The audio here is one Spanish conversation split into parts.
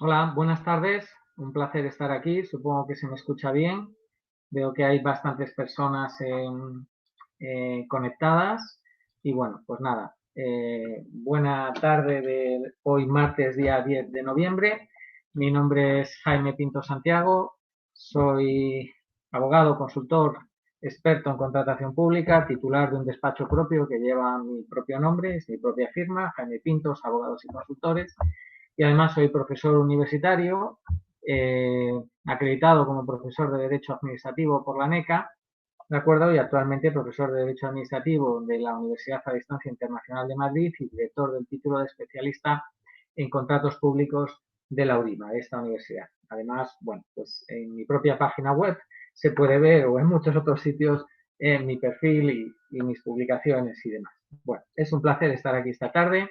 Hola, buenas tardes. Un placer estar aquí. Supongo que se me escucha bien. Veo que hay bastantes personas conectadas. Y bueno, pues nada. Buena tarde de hoy, martes, día 10 de noviembre. Mi nombre es Jaime Pinto Santiago. Soy abogado, consultor, experto en contratación pública, titular de un despacho propio que lleva mi propio nombre, es mi propia firma, Jaime Pintos, Abogados y Consultores, y además soy profesor universitario, acreditado como profesor de Derecho Administrativo por la NECA, ¿de acuerdo? Y actualmente profesor de Derecho Administrativo de la Universidad a Distancia Internacional de Madrid y director del título de especialista en contratos públicos de la UDIMA, de esta universidad. Además, bueno, pues en mi propia página web se puede ver, o en muchos otros sitios, mi perfil y mis publicaciones y demás. Bueno, es un placer estar aquí esta tarde.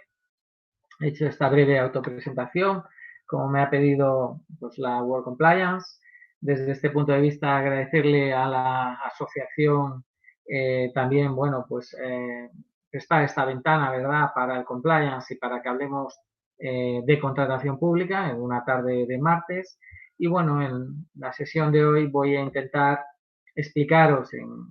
He hecho esta breve autopresentación, como me ha pedido pues, la World Compliance. Desde este punto de vista, agradecerle a la asociación también, bueno, pues prestar esta ventana, ¿verdad?, para el compliance y para que hablemos de contratación pública en una tarde de martes. Y bueno, en la sesión de hoy voy a intentar explicaros en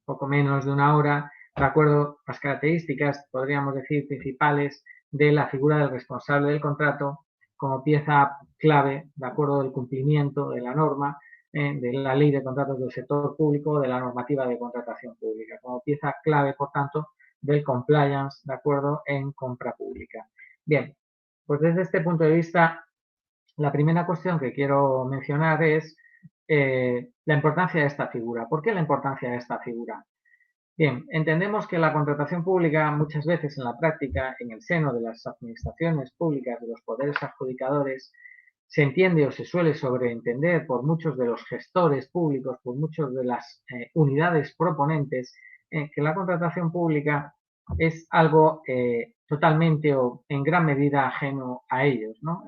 poco menos de una hora, de acuerdo las características, podríamos decir, principales de la figura del responsable del contrato como pieza clave, de acuerdo del cumplimiento de la norma, de la ley de contratos del sector público, de la normativa de contratación pública, como pieza clave, por tanto, del compliance, de acuerdo, en compra pública. Bien, pues desde este punto de vista, la primera cuestión que quiero mencionar es la importancia de esta figura. ¿Por qué la importancia de esta figura? Bien, entendemos que la contratación pública muchas veces en la práctica, en el seno de las administraciones públicas, de los poderes adjudicadores, se entiende o se suele sobreentender por muchos de los gestores públicos, por muchos de las unidades proponentes, que la contratación pública es algo totalmente o en gran medida ajeno a ellos, ¿no?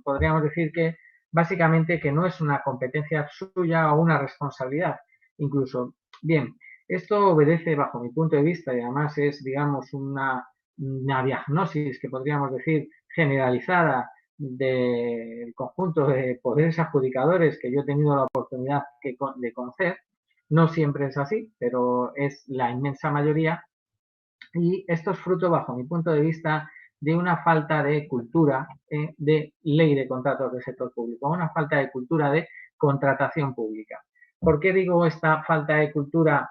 Podríamos decir que básicamente que no es una competencia suya o una responsabilidad, incluso. Bien, esto obedece, bajo mi punto de vista, y además es, digamos, una diagnosis que podríamos decir generalizada del conjunto de poderes adjudicadores que yo he tenido la oportunidad de conocer. No siempre es así, pero es la inmensa mayoría. Y esto es fruto, bajo mi punto de vista, de una falta de cultura de ley de contratos del sector público, una falta de cultura de contratación pública. ¿Por qué digo esta falta de cultura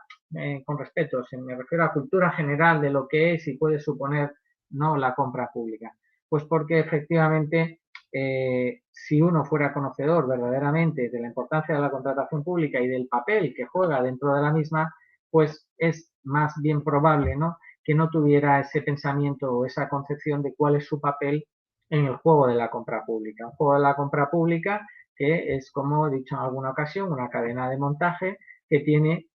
con respeto? Me refiero a cultura general de lo que es y puede suponer, ¿no?, la compra pública. Pues porque efectivamente, si uno fuera conocedor verdaderamente de la importancia de la contratación pública y del papel que juega dentro de la misma, pues es más bien probable, ¿no?, que no tuviera ese pensamiento o esa concepción de cuál es su papel en el juego de la compra pública. Un juego de la compra pública que es, como he dicho en alguna ocasión, una cadena de montaje que tiene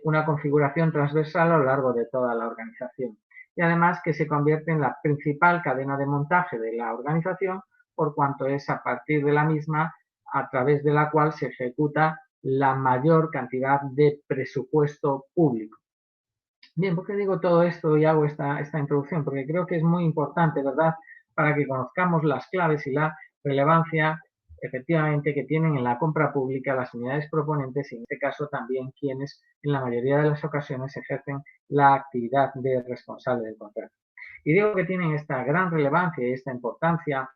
una configuración transversal a lo largo de toda la organización. Y además que se convierte en la principal cadena de montaje de la organización, por cuanto es a partir de la misma a través de la cual se ejecuta la mayor cantidad de presupuesto público. Bien, ¿por qué digo todo esto y hago esta introducción? Porque creo que es muy importante, ¿verdad?, para que conozcamos las claves y la relevancia efectivamente que tienen en la compra pública las unidades proponentes y en este caso también quienes en la mayoría de las ocasiones ejercen la actividad de responsable del contrato. Y digo que tienen esta gran relevancia y esta importancia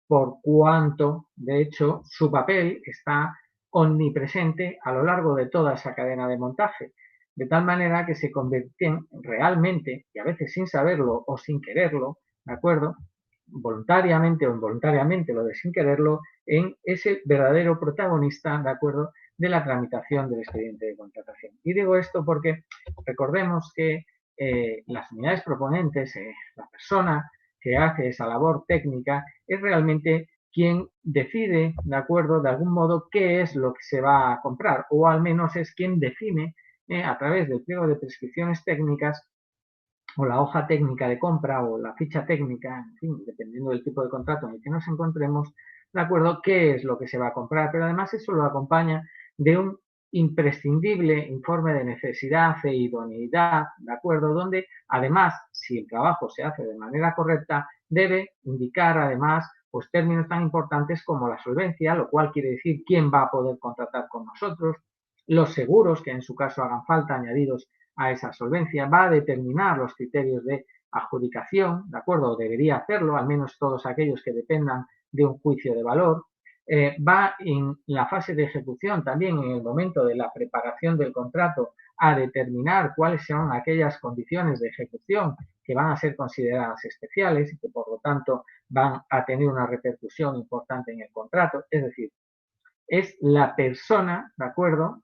por cuanto, de hecho, su papel está omnipresente a lo largo de toda esa cadena de montaje, de tal manera que se convierten realmente, y a veces sin saberlo o sin quererlo, ¿de acuerdo?, voluntariamente o involuntariamente, lo de sin quererlo, en ese verdadero protagonista, ¿de acuerdo?, de la tramitación del expediente de contratación. Y digo esto porque recordemos que las unidades proponentes, la persona que hace esa labor técnica, es realmente quien decide, de acuerdo, de algún modo, qué es lo que se va a comprar, o al menos es quien define a través del pliego de prescripciones técnicas o la hoja técnica de compra o la ficha técnica, en fin, dependiendo del tipo de contrato en el que nos encontremos, de acuerdo, qué es lo que se va a comprar. Pero además eso lo acompaña de un imprescindible informe de necesidad e idoneidad, ¿de acuerdo?, donde además, si el trabajo se hace de manera correcta, debe indicar además pues términos tan importantes como la solvencia, lo cual quiere decir quién va a poder contratar con nosotros, los seguros que en su caso hagan falta añadidos a esa solvencia, va a determinar los criterios de adjudicación, ¿de acuerdo? O debería hacerlo, al menos todos aquellos que dependan de un juicio de valor. Va en la fase de ejecución también, en el momento de la preparación del contrato, a determinar cuáles son aquellas condiciones de ejecución que van a ser consideradas especiales y que por lo tanto van a tener una repercusión importante en el contrato. Es decir, es la persona, ¿de acuerdo?,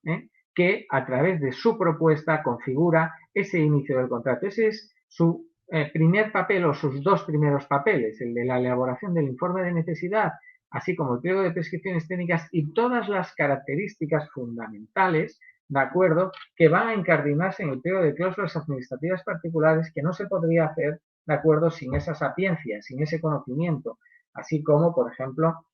que a través de su propuesta configura ese inicio del contrato. Ese es su primer papel o sus dos primeros papeles, el de la elaboración del informe de necesidad, así como el pliego de prescripciones técnicas y todas las características fundamentales, ¿de acuerdo?, que van a incardinarse en el pliego de cláusulas administrativas particulares, que no se podría hacer, ¿de acuerdo?, sin esa sapiencia, sin ese conocimiento, así como, por ejemplo,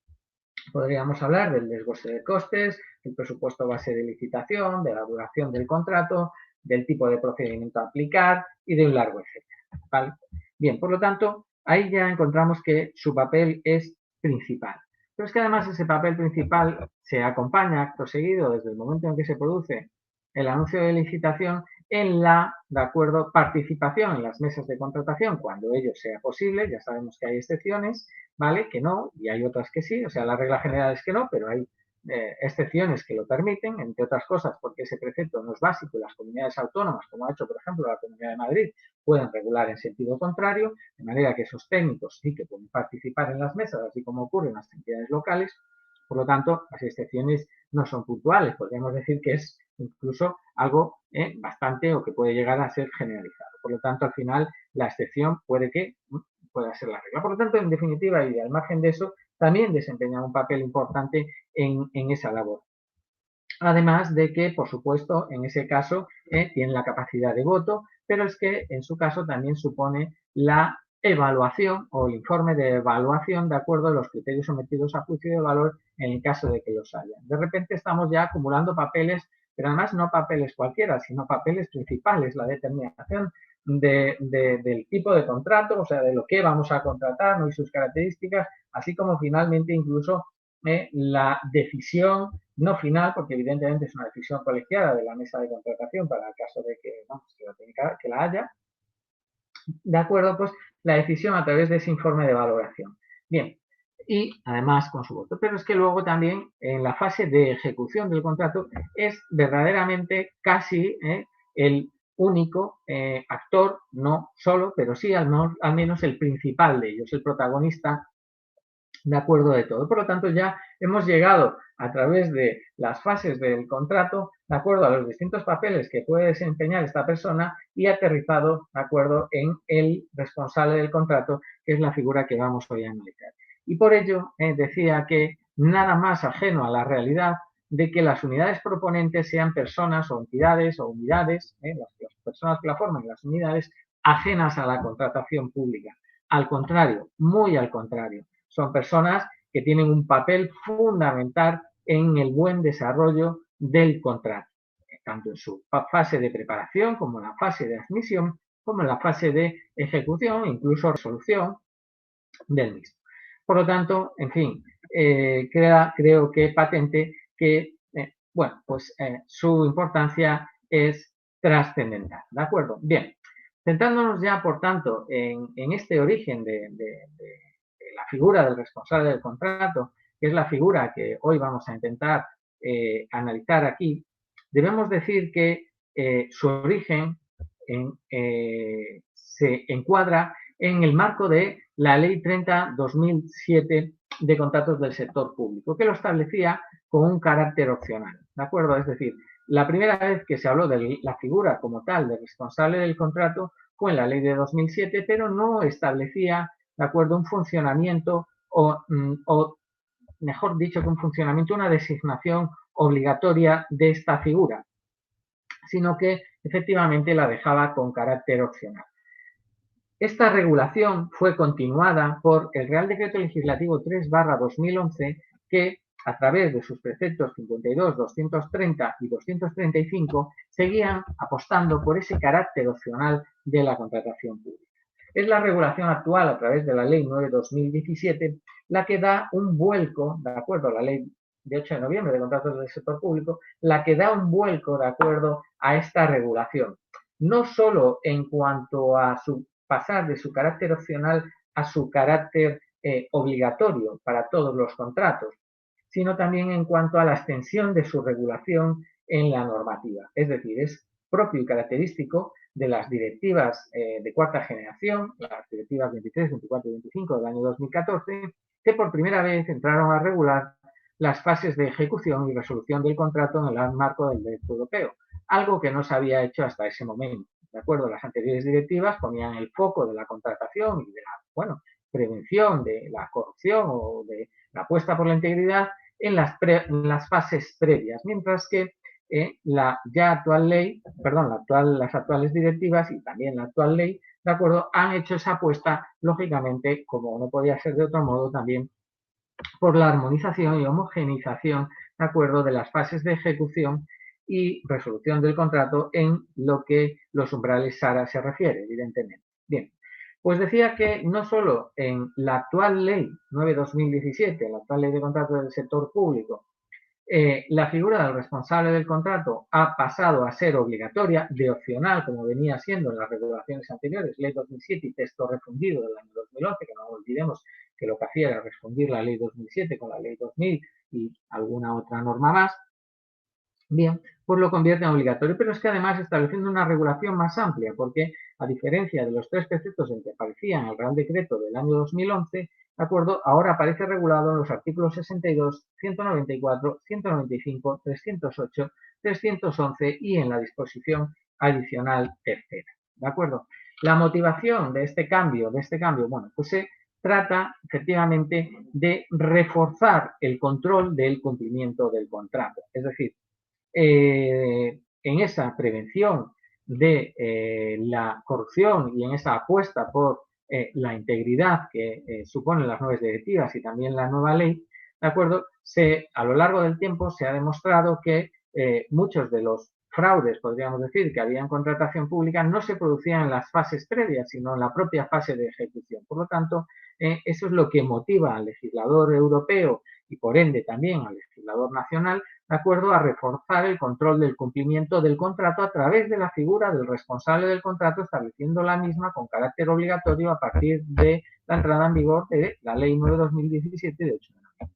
podríamos hablar del desglose de costes, del presupuesto base de licitación, de la duración del contrato, del tipo de procedimiento a aplicar y de un largo etcétera, ¿vale? Bien, por lo tanto, ahí ya encontramos que su papel es principal. Pero es que además ese papel principal se acompaña acto seguido desde el momento en que se produce el anuncio de licitación en la, de acuerdo, participación en las mesas de contratación cuando ello sea posible. Ya sabemos que hay excepciones, ¿vale?, que no, y hay otras que sí, o sea, la regla general es que no, pero hay excepciones que lo permiten, entre otras cosas porque ese precepto no es básico y las comunidades autónomas, como ha hecho por ejemplo la Comunidad de Madrid, pueden regular en sentido contrario, de manera que esos técnicos sí que pueden participar en las mesas, así como ocurre en las entidades locales. Por lo tanto, las excepciones no son puntuales, podríamos decir que es incluso algo bastante o que puede llegar a ser generalizado. Por lo tanto, al final, la excepción pueda ser la regla. Por lo tanto, en definitiva, y al margen de eso, también desempeña un papel importante en esa labor. Además de que, por supuesto, en ese caso tiene la capacidad de voto, pero es que en su caso también supone la evaluación o el informe de evaluación de acuerdo a los criterios sometidos a juicio de valor en el caso de que los haya. De repente estamos ya acumulando papeles, pero además no papeles cualquiera, sino papeles principales, la determinación del tipo de contrato, o sea, de lo que vamos a contratar, ¿no?, y sus características, así como finalmente incluso la decisión no final, porque evidentemente es una decisión colegiada de la mesa de contratación para el caso de que, vamos, que la haya, de acuerdo, pues la decisión a través de ese informe de valoración. Bien, y además con su voto. Pero es que luego también en la fase de ejecución del contrato es verdaderamente casi el único actor, no solo, pero sí al menos el principal de ellos, el protagonista de acuerdo de todo. Por lo tanto, ya hemos llegado a través de las fases del contrato, de acuerdo a los distintos papeles que puede desempeñar esta persona y aterrizado, de acuerdo, en el responsable del contrato, que es la figura que vamos hoy a analizar. Y por ello decía que nada más ajeno a la realidad de que las unidades proponentes sean personas o entidades o unidades, las personas que la forman, las unidades, ajenas a la contratación pública. Al contrario, muy al contrario. Son personas que tienen un papel fundamental en el buen desarrollo del contrato, tanto en su fase de preparación como en la fase de admisión, como en la fase de ejecución e incluso resolución del mismo. Por lo tanto, en fin, creo que patente que, bueno, pues su importancia es trascendental, ¿de acuerdo? Bien, centrándonos ya, por tanto, en este origen de la figura del responsable del contrato, que es la figura que hoy vamos a intentar analizar aquí, debemos decir que su origen se encuadra en el marco de la Ley 30/2007 de contratos del sector público, que lo establecía con un carácter opcional, ¿de acuerdo? Es decir, la primera vez que se habló de la figura como tal de responsable del contrato fue en la Ley de 2007, pero no establecía, ¿de acuerdo?, un funcionamiento o mejor dicho que un funcionamiento, una designación obligatoria de esta figura, sino que efectivamente la dejaba con carácter opcional. Esta regulación fue continuada por el Real Decreto Legislativo 3/2011, que a través de sus preceptos 52, 230 y 235 seguían apostando por ese carácter opcional de la contratación pública. Es la regulación actual a través de la Ley 9/2017 la que da un vuelco, de acuerdo a la Ley de 8 de noviembre de contratos del sector público, la que da un vuelco de acuerdo a esta regulación. No solo en cuanto a su pasar de su carácter opcional a su carácter obligatorio para todos los contratos, sino también en cuanto a la extensión de su regulación en la normativa. Es decir, es propio y característico de las directivas de cuarta generación, las directivas 23, 24 y 25 del año 2014, que por primera vez entraron a regular las fases de ejecución y resolución del contrato en el marco del derecho europeo, algo que no se había hecho hasta ese momento. De acuerdo, las anteriores directivas ponían el foco de la contratación y de la, bueno, prevención de la corrupción o de la apuesta por la integridad en las fases previas, mientras que la ya actual ley, perdón, las actuales directivas y también la actual ley, de acuerdo, han hecho esa apuesta, lógicamente, como no podía ser de otro modo, también por la armonización y homogeneización, de acuerdo, de las fases de ejecución y resolución del contrato en lo que los umbrales SARA se refiere, evidentemente. Bien, pues decía que no solo en la actual ley 9/2017, la actual ley de contratos del sector público, la figura del responsable del contrato ha pasado a ser obligatoria, de opcional, como venía siendo en las regulaciones anteriores, Ley 2007 y texto refundido del año 2011, que no olvidemos que lo que hacía era refundir la Ley 2007 con la Ley 2000 y alguna otra norma más. Bien, pues lo convierte en obligatorio, pero es que además estableciendo una regulación más amplia, porque a diferencia de los tres preceptos en que aparecía en el Real Decreto del año 2011, ¿de acuerdo? Ahora aparece regulado en los artículos 62, 194, 195, 308, 311 y en la disposición adicional tercera, ¿de acuerdo? La motivación de este cambio, bueno, pues se trata efectivamente de reforzar el control del cumplimiento del contrato, es decir, en esa prevención de la corrupción y en esa apuesta por la integridad que suponen las nuevas directivas y también la nueva ley, ¿de acuerdo? A lo largo del tiempo se ha demostrado que muchos de los fraudes, podríamos decir, que había en contratación pública no se producían en las fases previas, sino en la propia fase de ejecución. Por lo tanto, eso es lo que motiva al legislador europeo y por ende también al legislador nacional, de acuerdo, a reforzar el control del cumplimiento del contrato a través de la figura del responsable del contrato, estableciendo la misma con carácter obligatorio a partir de la entrada en vigor de la Ley 9/2017 de 8 de noviembre.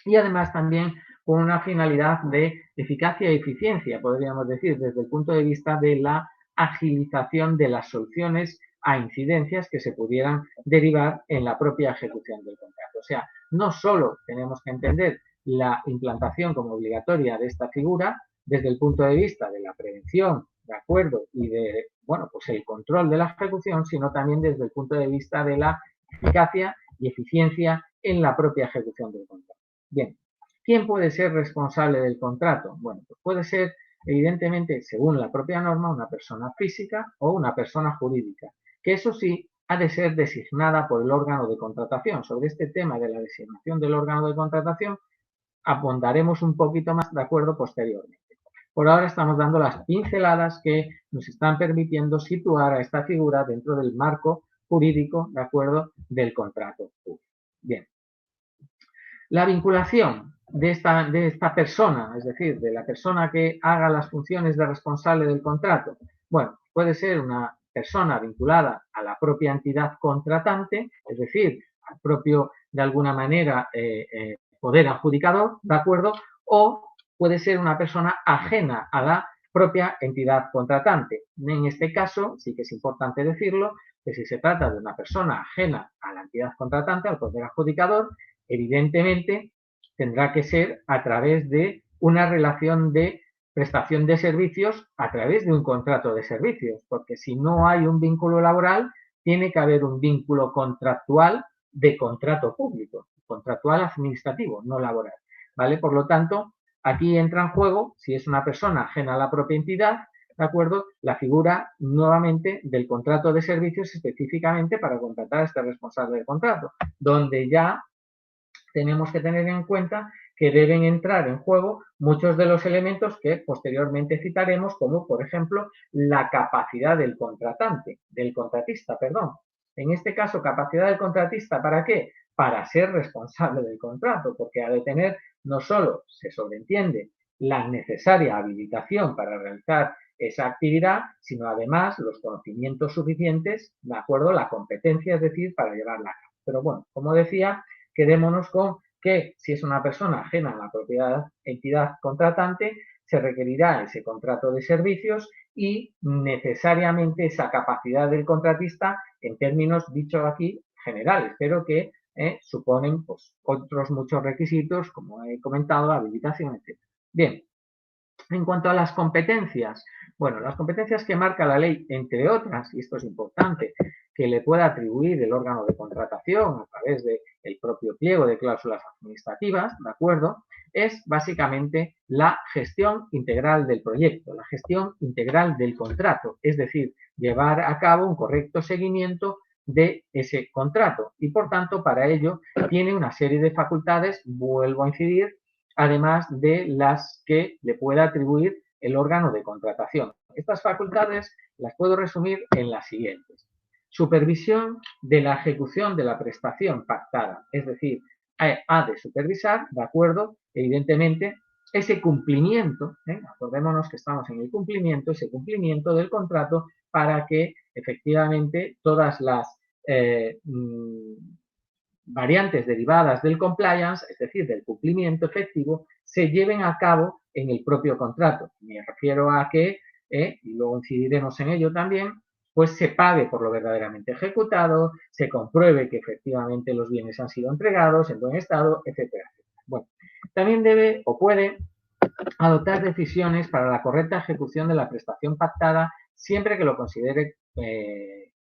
Y además también con una finalidad de eficacia y eficiencia, podríamos decir, desde el punto de vista de la agilización de las soluciones a incidencias que se pudieran derivar en la propia ejecución del contrato. O sea, no solo tenemos que entender la implantación como obligatoria de esta figura desde el punto de vista de la prevención, de acuerdo, y de, bueno, pues el control de la ejecución, sino también desde el punto de vista de la eficacia y eficiencia en la propia ejecución del contrato. Bien, ¿quién puede ser responsable del contrato? Bueno, pues puede ser, evidentemente, según la propia norma, una persona física o una persona jurídica, que eso sí ha de ser designada por el órgano de contratación. Sobre este tema de la designación del órgano de contratación abundaremos un poquito más de acuerdo posteriormente. Por ahora estamos dando las pinceladas que nos están permitiendo situar a esta figura dentro del marco jurídico, de acuerdo, del contrato público. Bien. La vinculación de esta persona, es decir, de la persona que haga las funciones de responsable del contrato, bueno, puede ser una persona vinculada a la propia entidad contratante, es decir, al propio, de alguna manera, poder adjudicador, ¿de acuerdo? O puede ser una persona ajena a la propia entidad contratante. En este caso, sí que es importante decirlo, que si se trata de una persona ajena a la entidad contratante, al poder adjudicador, evidentemente tendrá que ser a través de una relación de prestación de servicios a través de un contrato de servicios, porque si no hay un vínculo laboral, tiene que haber un vínculo contractual de contrato público, contractual administrativo, no laboral, ¿vale? Por lo tanto, aquí entra en juego, si es una persona ajena a la propia entidad, ¿de acuerdo? La figura nuevamente del contrato de servicios específicamente para contratar a este responsable del contrato, donde ya tenemos que tener en cuenta que deben entrar en juego muchos de los elementos que posteriormente citaremos, como por ejemplo la capacidad del contratista, perdón. En este caso, capacidad del contratista, ¿para qué? Para ser responsable del contrato, porque ha de tener no solo, se sobreentiende, la necesaria habilitación para realizar esa actividad, sino además los conocimientos suficientes, de acuerdo, la competencia, es decir, para llevarla a cabo. Pero bueno, como decía, quedémonos con que si es una persona ajena a la propia entidad contratante, se requerirá ese contrato de servicios y necesariamente esa capacidad del contratista en términos, dicho aquí, generales, pero que suponen pues, otros muchos requisitos, como he comentado, habilitación, etc. Bien, en cuanto a las competencias, bueno, las competencias que marca la ley, entre otras, y esto es importante, que le pueda atribuir el órgano de contratación a través del propio pliego de cláusulas administrativas, ¿de acuerdo? Es básicamente la gestión integral del proyecto, la gestión integral del contrato, es decir, llevar a cabo un correcto seguimiento de ese contrato y, por tanto, para ello tiene una serie de facultades, vuelvo a incidir, además de las que le pueda atribuir el órgano de contratación. Estas facultades las puedo resumir en las siguientes. Supervisión de la ejecución de la prestación pactada, es decir, ha de supervisar, de acuerdo, evidentemente, ese cumplimiento, acordémonos que estamos en el cumplimiento, ese cumplimiento del contrato para que efectivamente todas las variantes derivadas del compliance, es decir, del cumplimiento efectivo, se lleven a cabo en el propio contrato. Me refiero a que, y luego incidiremos en ello también, pues se pague por lo verdaderamente ejecutado, se compruebe que efectivamente los bienes han sido entregados en buen estado, etcétera, etcétera. Bueno, también debe o puede adoptar decisiones para la correcta ejecución de la prestación pactada siempre que lo considere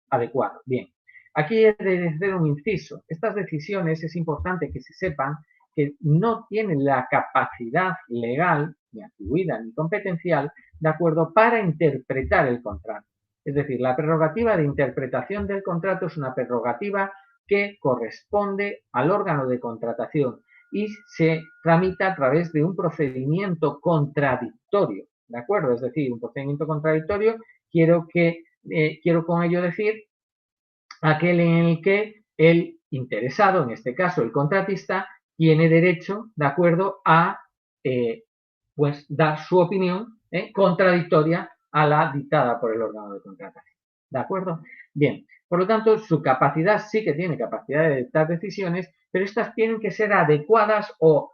adecuado. Bien, aquí he de hacer un inciso. Estas decisiones es importante que se sepan que no tienen la capacidad legal, ni atribuida ni competencial, de acuerdo, para interpretar el contrato. Es decir, la prerrogativa de interpretación del contrato es una prerrogativa que corresponde al órgano de contratación y se tramita a través de un procedimiento contradictorio, ¿de acuerdo? Es decir, un procedimiento contradictorio, quiero con ello decir aquel en el que el interesado, en este caso el contratista, tiene derecho, ¿de acuerdo?, a pues dar su opinión contradictoria a la dictada por el órgano de contratación. ¿De acuerdo? Bien, por lo tanto, su capacidad sí que tiene capacidad de dictar decisiones, pero estas tienen que ser adecuadas o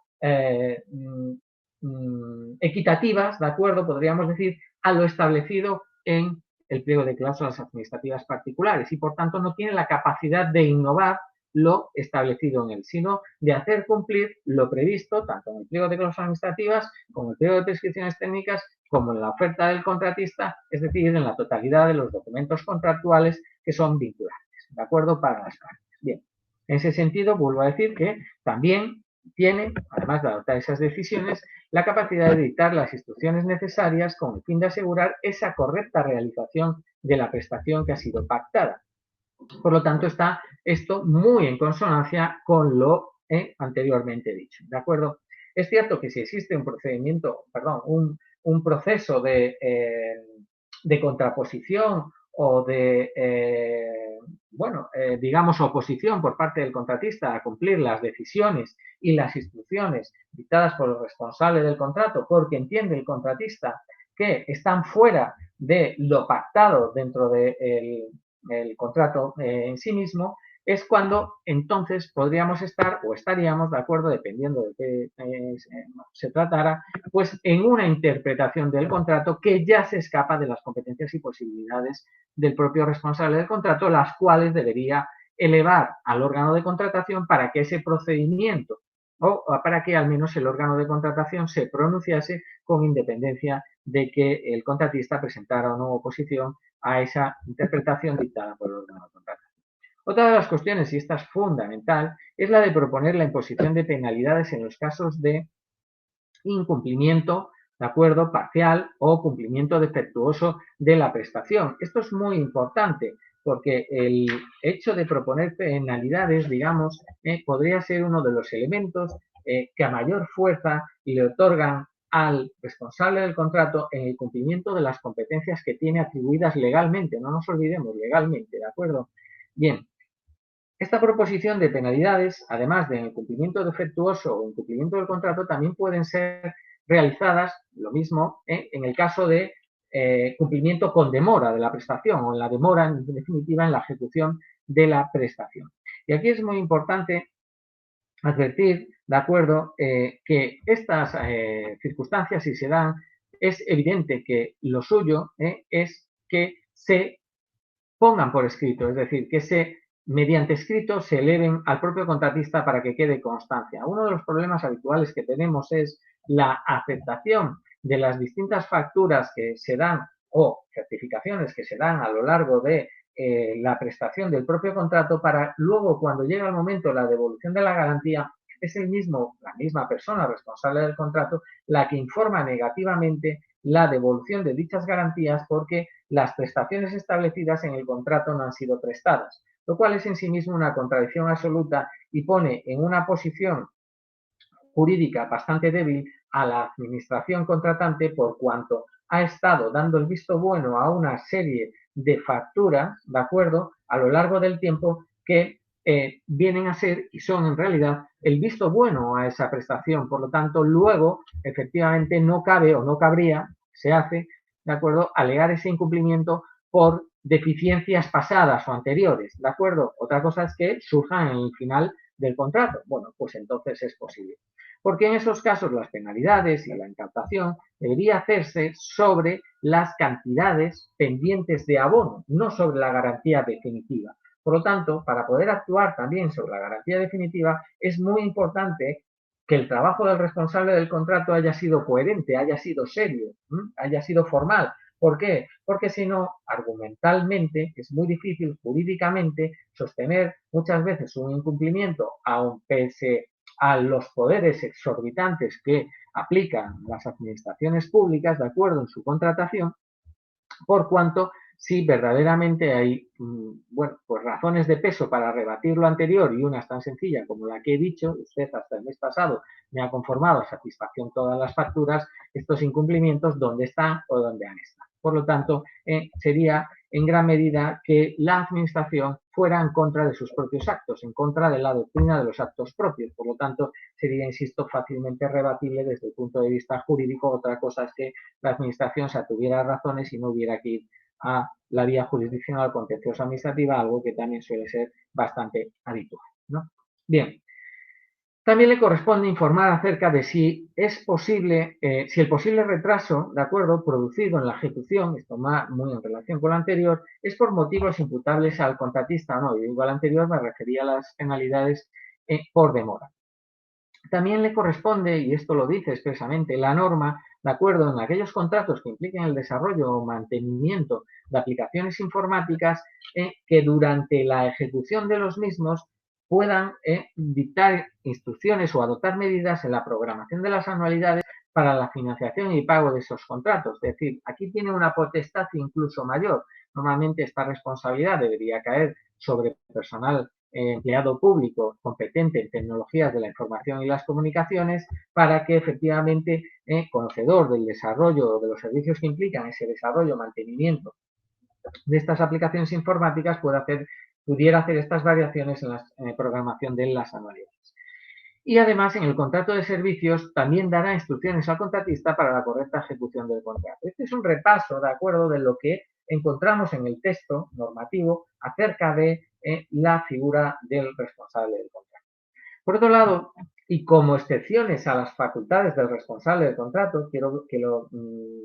equitativas, ¿de acuerdo? Podríamos decir, a lo establecido en el pliego de cláusulas administrativas particulares y, por tanto, no tiene la capacidad de innovar lo establecido en él, sino de hacer cumplir lo previsto tanto en el pliego de cláusulas administrativas como en el pliego de prescripciones técnicas como en la oferta del contratista, es decir, en la totalidad de los documentos contractuales que son vinculantes, ¿de acuerdo? Para las partes. Bien, en ese sentido, vuelvo a decir que también tiene, además de adoptar esas decisiones, la capacidad de dictar las instrucciones necesarias con el fin de asegurar esa correcta realización de la prestación que ha sido pactada. Por lo tanto, está esto muy en consonancia con lo anteriormente dicho, ¿de acuerdo? Es cierto que si existe un procedimiento, perdón, un proceso de contraposición o de, digamos, oposición por parte del contratista a cumplir las decisiones y las instrucciones dictadas por el responsable del contrato, porque entiende el contratista que están fuera de lo pactado dentro del el contrato en sí mismo, es cuando entonces podríamos estar o estaríamos de acuerdo, dependiendo de qué se tratara, pues en una interpretación del contrato que ya se escapa de las competencias y posibilidades del propio responsable del contrato, las cuales debería elevar al órgano de contratación para que ese procedimiento o para que al menos el órgano de contratación se pronunciase con independencia de que el contratista presentara o no oposición a esa interpretación dictada por el órgano de contratación. Otra de las cuestiones, y esta es fundamental, es la de proponer la imposición de penalidades en los casos de incumplimiento, ¿de acuerdo?, parcial o cumplimiento defectuoso de la prestación. Esto es muy importante porque el hecho de proponer penalidades, digamos, podría ser uno de los elementos que a mayor fuerza le otorgan al responsable del contrato en el cumplimiento de las competencias que tiene atribuidas legalmente, no nos olvidemos, legalmente, ¿de acuerdo? Bien, esta proposición de penalidades, además de en el cumplimiento defectuoso o incumplimiento del contrato, también pueden ser realizadas, lo mismo, en el caso de cumplimiento con demora de la prestación o en la demora, en definitiva, en la ejecución de la prestación. Y aquí es muy importante advertir, de acuerdo, que estas circunstancias, si se dan, es evidente que lo suyo es que se pongan por escrito, es decir, que mediante escrito se eleven al propio contratista para que quede constancia. Uno de los problemas habituales que tenemos es la aceptación de las distintas facturas que se dan o certificaciones que se dan a lo largo de la prestación del propio contrato para luego, cuando llega el momento de la devolución de la garantía, es la misma persona responsable del contrato la que informa negativamente la devolución de dichas garantías porque las prestaciones establecidas en el contrato no han sido prestadas, lo cual es en sí mismo una contradicción absoluta y pone en una posición jurídica bastante débil a la administración contratante por cuanto ha estado dando el visto bueno a una serie de facturas, ¿de acuerdo?, a lo largo del tiempo que vienen a ser y son en realidad el visto bueno a esa prestación. Por lo tanto, luego, efectivamente, no cabe o no cabría, se hace, ¿de acuerdo?, alegar ese incumplimiento por deficiencias pasadas o anteriores, ¿de acuerdo? Otra cosa es que surjan en el final del contrato. Bueno, pues entonces es posible. Porque en esos casos las penalidades y la incautación debería hacerse sobre las cantidades pendientes de abono, no sobre la garantía definitiva. Por lo tanto, para poder actuar también sobre la garantía definitiva, es muy importante que el trabajo del responsable del contrato haya sido coherente, haya sido serio, haya sido formal. ¿Por qué? Porque si no, argumentalmente, es muy difícil jurídicamente sostener muchas veces un incumplimiento, aun pese a los poderes exorbitantes que aplican las administraciones públicas, de acuerdo, en su contratación, por cuanto si verdaderamente hay, bueno, pues razones de peso para rebatir lo anterior y una es tan sencilla como la que he dicho, usted hasta el mes pasado me ha conformado a satisfacción todas las facturas, estos incumplimientos, ¿dónde están o dónde han estado? Por lo tanto, sería en gran medida que la administración fuera en contra de sus propios actos, en contra de la doctrina de los actos propios. Por lo tanto, sería, insisto, fácilmente rebatible desde el punto de vista jurídico. Otra cosa es que la administración se atuviera razones y no hubiera que ir a la vía jurisdiccional contenciosa administrativa, algo que también suele ser bastante habitual, ¿no? Bien. También le corresponde informar acerca de si es posible, si el posible retraso, de acuerdo, producido en la ejecución, esto va muy en relación con lo anterior, es por motivos imputables al contratista o no. Yo digo al anterior, me refería a las penalidades por demora. También le corresponde, y esto lo dice expresamente la norma, de acuerdo, en aquellos contratos que impliquen el desarrollo o mantenimiento de aplicaciones informáticas que durante la ejecución de los mismos puedan dictar instrucciones o adoptar medidas en la programación de las anualidades para la financiación y pago de esos contratos. Es decir, aquí tiene una potestad incluso mayor. Normalmente esta responsabilidad debería caer sobre personal empleado público competente en tecnologías de la información y las comunicaciones para que efectivamente, conocedor del desarrollo de los servicios que implican ese desarrollo, mantenimiento de estas aplicaciones informáticas, pudiera hacer estas variaciones en la programación de las anualidades. Y además, en el contrato de servicios también dará instrucciones al contratista para la correcta ejecución del contrato. Este es un repaso, de acuerdo, de lo que encontramos en el texto normativo acerca de la figura del responsable del contrato. Por otro lado, y como excepciones a las facultades del responsable del contrato, quiero que lo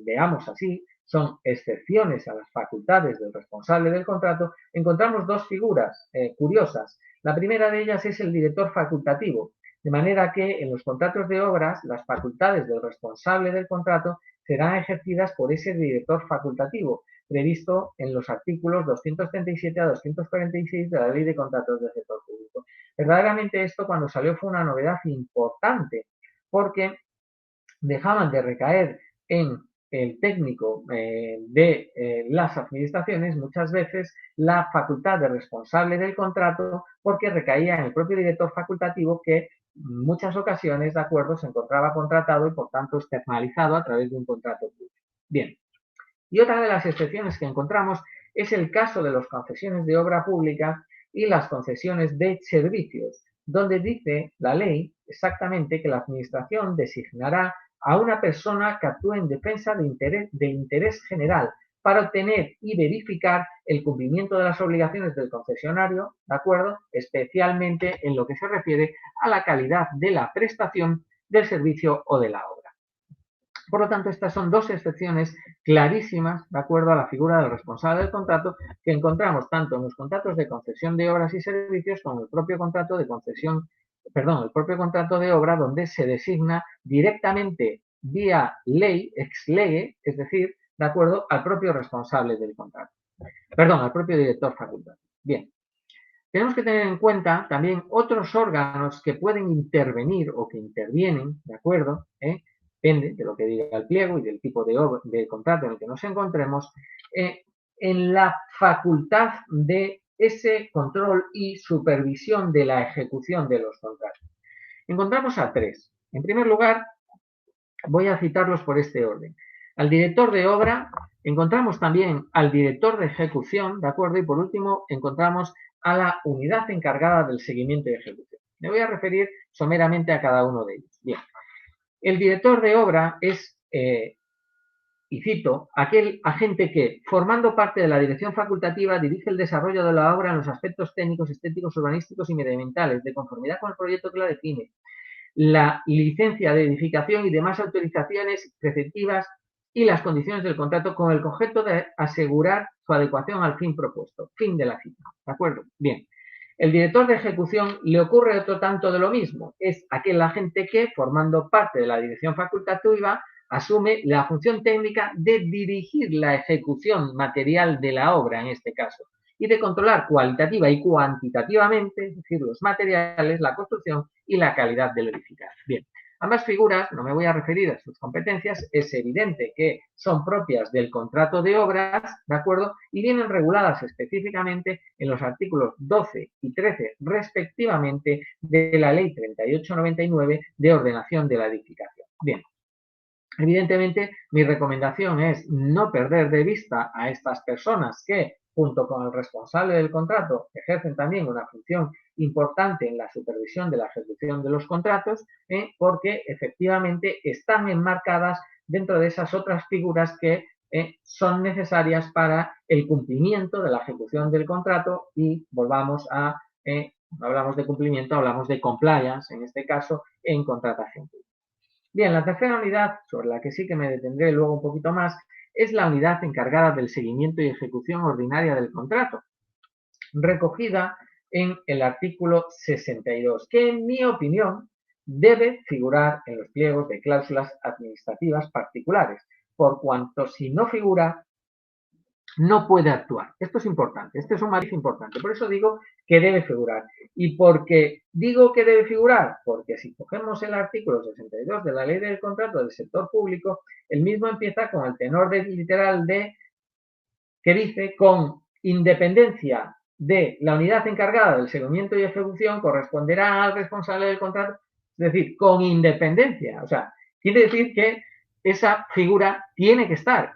veamos así, son excepciones a las facultades del responsable del contrato, encontramos dos figuras curiosas. La primera de ellas es el director facultativo, de manera que en los contratos de obras las facultades del responsable del contrato serán ejercidas por ese director facultativo, previsto en los artículos 237 a 246 de la Ley de Contratos del Sector Público. Verdaderamente esto, cuando salió, fue una novedad importante, porque dejaban de recaer en el técnico de las administraciones muchas veces la facultad de responsable del contrato, porque recaía en el propio director facultativo que muchas ocasiones, ¿de acuerdo?, se encontraba contratado y, por tanto, externalizado a través de un contrato público. Bien. Y otra de las excepciones que encontramos es el caso de las concesiones de obra pública y las concesiones de servicios, donde dice la ley exactamente que la Administración designará a una persona que actúe en defensa del interés general para obtener y verificar el cumplimiento de las obligaciones del concesionario, ¿de acuerdo?, especialmente en lo que se refiere a la calidad de la prestación del servicio o de la obra. Por lo tanto, estas son dos excepciones clarísimas, de acuerdo a la figura del responsable del contrato, que encontramos tanto en los contratos de concesión de obras y servicios como en el propio contrato de concesión, perdón, el propio contrato de obra, donde se designa directamente vía ley, ex lege, es decir, de acuerdo al propio responsable del contrato. Perdón, al propio director facultativo. Bien. Tenemos que tener en cuenta también otros órganos que pueden intervenir o que intervienen, ¿de acuerdo?, depende de lo que diga el pliego y del tipo de contrato en el que nos encontremos, en la facultad de ese control y supervisión de la ejecución de los contratos. Encontramos a tres. En primer lugar, voy a citarlos por este orden. Al director de obra, encontramos también al director de ejecución, ¿de acuerdo? Y por último, encontramos a la unidad encargada del seguimiento y ejecución. Me voy a referir someramente a cada uno de ellos. Bien. El director de obra es, y cito, aquel agente que, formando parte de la dirección facultativa, dirige el desarrollo de la obra en los aspectos técnicos, estéticos, urbanísticos y medioambientales, de conformidad con el proyecto que la define, la licencia de edificación y demás autorizaciones preceptivas y las condiciones del contrato con el objeto de asegurar su adecuación al fin propuesto. Fin de la cita. ¿De acuerdo? Bien. El director de ejecución le ocurre otro tanto de lo mismo. Es aquel agente que, formando parte de la dirección facultativa, asume la función técnica de dirigir la ejecución material de la obra, en este caso, y de controlar cualitativa y cuantitativamente, es decir, los materiales, la construcción y la calidad del edificado. Bien, ambas figuras, no me voy a referir a sus competencias, es evidente que son propias del contrato de obras, ¿de acuerdo? Y vienen reguladas específicamente en los artículos 12 y 13, respectivamente, de la Ley 3899 de ordenación de la edificación. Bien. Evidentemente, mi recomendación es no perder de vista a estas personas que, junto con el responsable del contrato, ejercen también una función importante en la supervisión de la ejecución de los contratos, porque efectivamente están enmarcadas dentro de esas otras figuras que son necesarias para el cumplimiento de la ejecución del contrato y volvamos a, hablamos de cumplimiento, hablamos de compliance, en este caso, en contratación pública. Bien, la tercera unidad, sobre la que sí que me detendré luego un poquito más, es la unidad encargada del seguimiento y ejecución ordinaria del contrato, recogida en el artículo 62, que en mi opinión debe figurar en los pliegos de cláusulas administrativas particulares, por cuanto si no figura, no puede actuar. Esto es importante, este es un matiz importante, por eso digo que debe figurar. ¿Y por qué digo que debe figurar? Porque si cogemos el artículo 62 de la Ley del Contrato del Sector Público, el mismo empieza con el tenor literal de, que dice, con independencia de la unidad encargada del seguimiento y ejecución, corresponderá al responsable del contrato, es decir, con independencia. O sea, quiere decir que esa figura tiene que estar,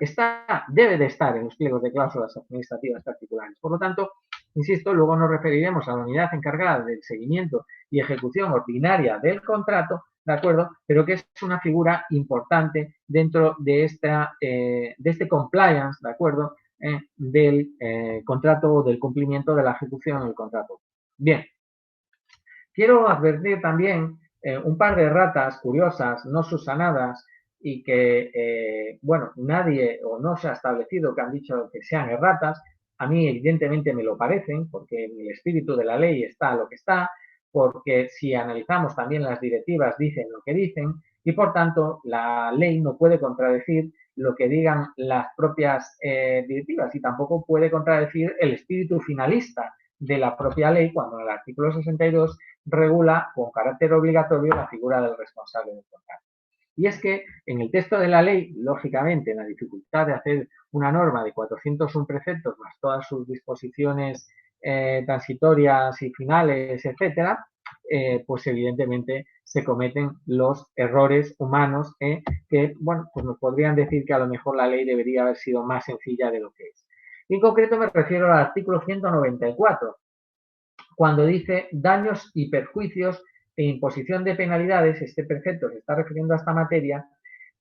debe de estar en los pliegos de cláusulas administrativas particulares. Por lo tanto, insisto, luego nos referiremos a la unidad encargada del seguimiento y ejecución ordinaria del contrato, ¿de acuerdo? Pero que es una figura importante dentro de, de este compliance, ¿de acuerdo?, del contrato o del cumplimiento de la ejecución del contrato. Bien, quiero advertir también un par de ratas curiosas, no subsanadas, y que, bueno, nadie o no se ha establecido que han dicho que sean erratas. A mí evidentemente me lo parecen, porque en el espíritu de la ley está lo que está, porque si analizamos también las directivas dicen lo que dicen, y por tanto la ley no puede contradecir lo que digan las propias directivas y tampoco puede contradecir el espíritu finalista de la propia ley cuando el artículo 62 regula con carácter obligatorio la figura del responsable del contrato. Y es que en el texto de la ley, lógicamente, en la dificultad de hacer una norma de 401 preceptos más todas sus disposiciones transitorias y finales, etcétera, pues evidentemente se cometen los errores humanos que, bueno, pues nos podrían decir que a lo mejor la ley debería haber sido más sencilla de lo que es. En concreto me refiero al artículo 194, cuando dice daños y perjuicios e imposición de penalidades. Este precepto se está refiriendo a esta materia.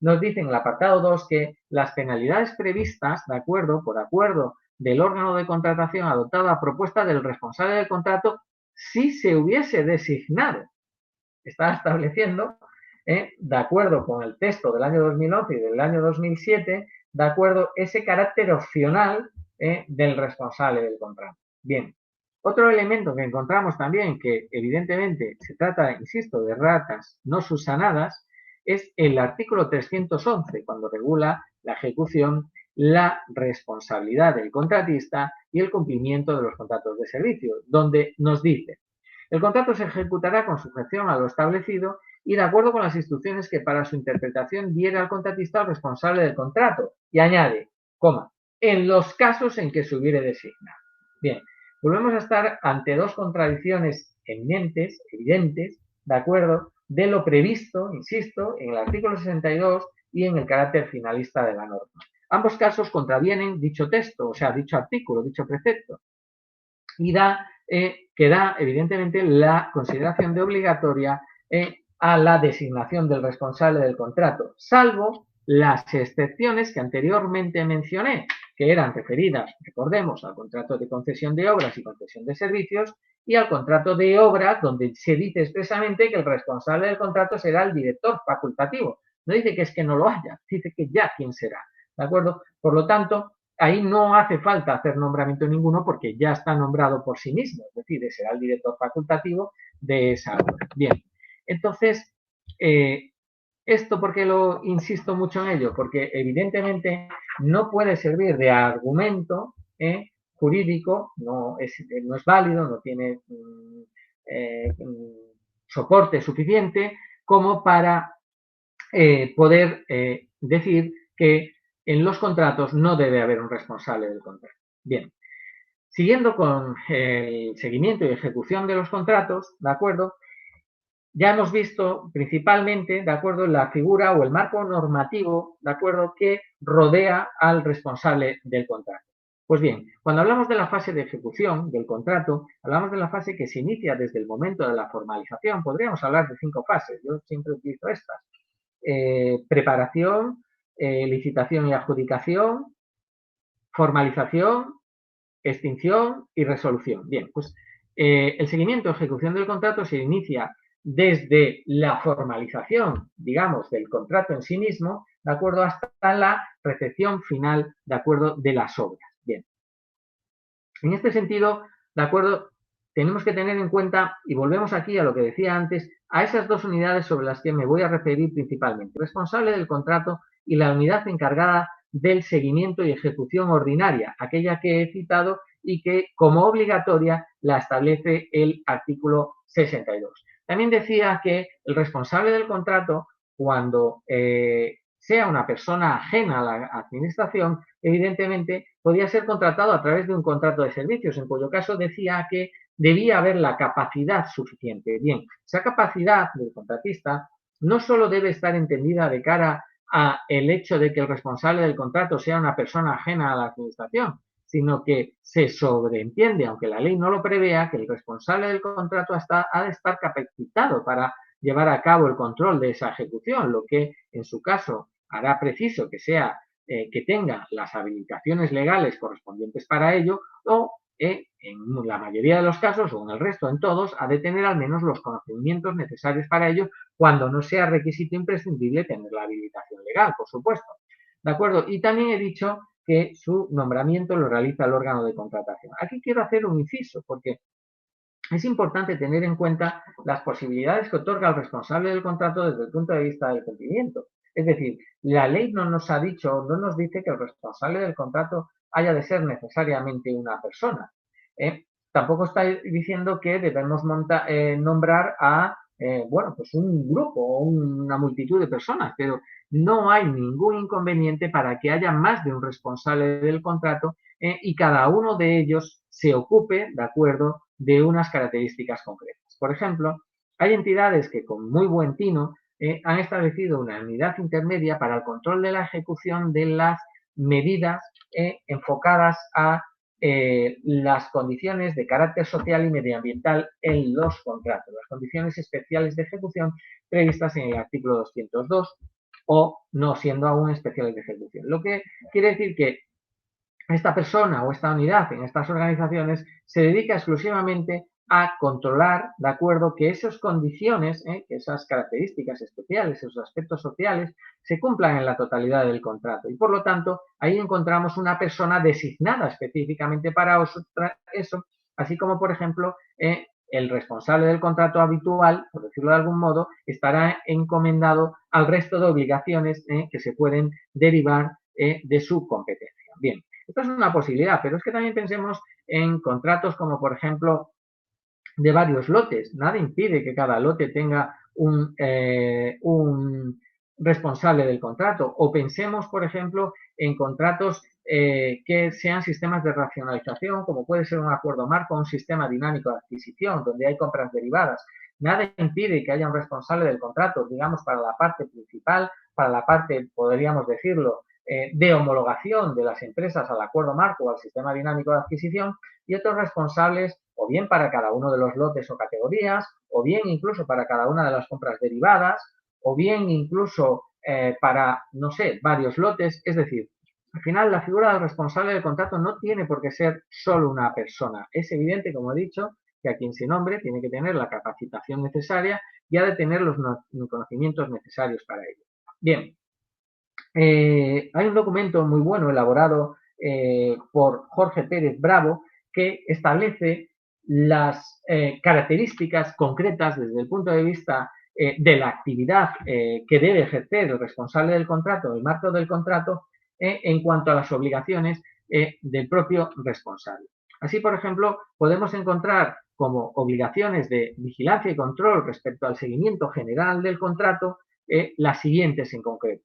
Nos dice en el apartado 2 que las penalidades previstas, de acuerdo, por acuerdo del órgano de contratación adoptado a propuesta del responsable del contrato, si se hubiese designado, está estableciendo, de acuerdo con el texto del año 2011 y del año 2007, de acuerdo, ese carácter opcional del responsable del contrato. Bien, otro elemento que encontramos también, que evidentemente se trata, insisto, de ratas no subsanadas, es el artículo 311, cuando regula la ejecución, la responsabilidad del contratista y el cumplimiento de los contratos de servicio, donde nos dice: el contrato se ejecutará con sujeción a lo establecido y de acuerdo con las instrucciones que para su interpretación diera al contratista al responsable del contrato. Y añade, coma, en los casos en que se hubiere designado. Bien, volvemos a estar ante dos contradicciones evidentes, de acuerdo, de lo previsto, insisto, en el artículo 62 y en el carácter finalista de la norma. Ambos casos contravienen dicho texto, o sea, dicho artículo, dicho precepto, y que da evidentemente la consideración de obligatoria a la designación del responsable del contrato, salvo las excepciones que anteriormente mencioné, que eran referidas, recordemos, al contrato de concesión de obras y concesión de servicios y al contrato de obras, donde se dice expresamente que el responsable del contrato será el director facultativo. No dice que es que no lo haya, dice que ya quién será, ¿de acuerdo? Por lo tanto, ahí no hace falta hacer nombramiento ninguno porque ya está nombrado por sí mismo, es decir, será el director facultativo de esa obra. Bien, entonces, ¿esto por qué lo insisto mucho en ello? Porque evidentemente no puede servir de argumento jurídico, no es válido, no tiene soporte suficiente como para poder decir que en los contratos no debe haber un responsable del contrato. Bien, siguiendo con el seguimiento y ejecución de los contratos, ¿de acuerdo? Ya hemos visto principalmente, ¿de acuerdo?, la figura o el marco normativo, ¿de acuerdo?, que rodea al responsable del contrato. Pues bien, cuando hablamos de la fase de ejecución del contrato, hablamos de la fase que se inicia desde el momento de la formalización. Podríamos hablar de 5 fases, yo siempre utilizo estas. Preparación, licitación y adjudicación, formalización, extinción y resolución. Bien, pues el seguimiento o ejecución del contrato se inicia desde la formalización, digamos, del contrato en sí mismo, de acuerdo, hasta la recepción final, de acuerdo, de las obras. Bien. En este sentido, de acuerdo, tenemos que tener en cuenta, y volvemos aquí a lo que decía antes, a esas dos unidades sobre las que me voy a referir principalmente: responsable del contrato y la unidad encargada del seguimiento y ejecución ordinaria, aquella que he citado y que como obligatoria la establece el artículo 62. También decía que el responsable del contrato, cuando sea una persona ajena a la administración, evidentemente podía ser contratado a través de un contrato de servicios, en cuyo caso decía que debía haber la capacidad suficiente. Bien, esa capacidad del contratista no solo debe estar entendida de cara a el hecho de que el responsable del contrato sea una persona ajena a la administración, sino que se sobreentiende, aunque la ley no lo prevea, que el responsable del contrato ha de estar capacitado para llevar a cabo el control de esa ejecución, lo que en su caso hará preciso que sea que tenga las habilitaciones legales correspondientes para ello, o en la mayoría de los casos, o en el resto, en todos, ha de tener al menos los conocimientos necesarios para ello, cuando no sea requisito imprescindible tener la habilitación legal, por supuesto. ¿De acuerdo? Y también he dicho que su nombramiento lo realiza el órgano de contratación. Aquí quiero hacer un inciso, porque es importante tener en cuenta las posibilidades que otorga el responsable del contrato desde el punto de vista del cumplimiento. Es decir, la ley no nos ha dicho, no nos dice que el responsable del contrato haya de ser necesariamente una persona. Tampoco está diciendo que debemos nombrar a bueno, pues un grupo o una multitud de personas, pero no hay ningún inconveniente para que haya más de un responsable del contrato y cada uno de ellos se ocupe, de acuerdo, de unas características concretas. Por ejemplo, hay entidades que con muy buen tino han establecido una unidad intermedia para el control de la ejecución de las medidas enfocadas a las condiciones de carácter social y medioambiental en los contratos, las condiciones especiales de ejecución previstas en el artículo 202 o no siendo aún especiales de ejecución. Lo que quiere decir que esta persona o esta unidad en estas organizaciones se dedica exclusivamente a controlar, de acuerdo, que esas condiciones, que esas características especiales, esos aspectos sociales, se cumplan en la totalidad del contrato. Y por lo tanto, ahí encontramos una persona designada específicamente para eso, así como, por ejemplo, el responsable del contrato habitual, por decirlo de algún modo, estará encomendado al resto de obligaciones que se pueden derivar de su competencia. Bien, esto es una posibilidad, pero es que también pensemos en contratos como, por ejemplo, de varios lotes. Nada impide que cada lote tenga un responsable del contrato. O pensemos, por ejemplo, en contratos que sean sistemas de racionalización, como puede ser un acuerdo marco o un sistema dinámico de adquisición, donde hay compras derivadas. Nada impide que haya un responsable del contrato, digamos, para la parte principal, para la parte, podríamos decirlo, de homologación de las empresas al acuerdo marco o al sistema dinámico de adquisición, y otros responsables o bien para cada uno de los lotes o categorías, o bien incluso para cada una de las compras derivadas, o bien incluso para, no sé, varios lotes. Es decir, al final la figura del responsable del contrato no tiene por qué ser solo una persona. Es evidente, como he dicho, que a quien se nombre tiene que tener la capacitación necesaria y ha de tener los conocimientos necesarios para ello. Bien, hay un documento muy bueno elaborado por Jorge Pérez Bravo que establece las características concretas desde el punto de vista de la actividad que debe ejercer el responsable del contrato, el marco del contrato, en cuanto a las obligaciones del propio responsable. Así, por ejemplo, podemos encontrar como obligaciones de vigilancia y control respecto al seguimiento general del contrato las siguientes en concreto.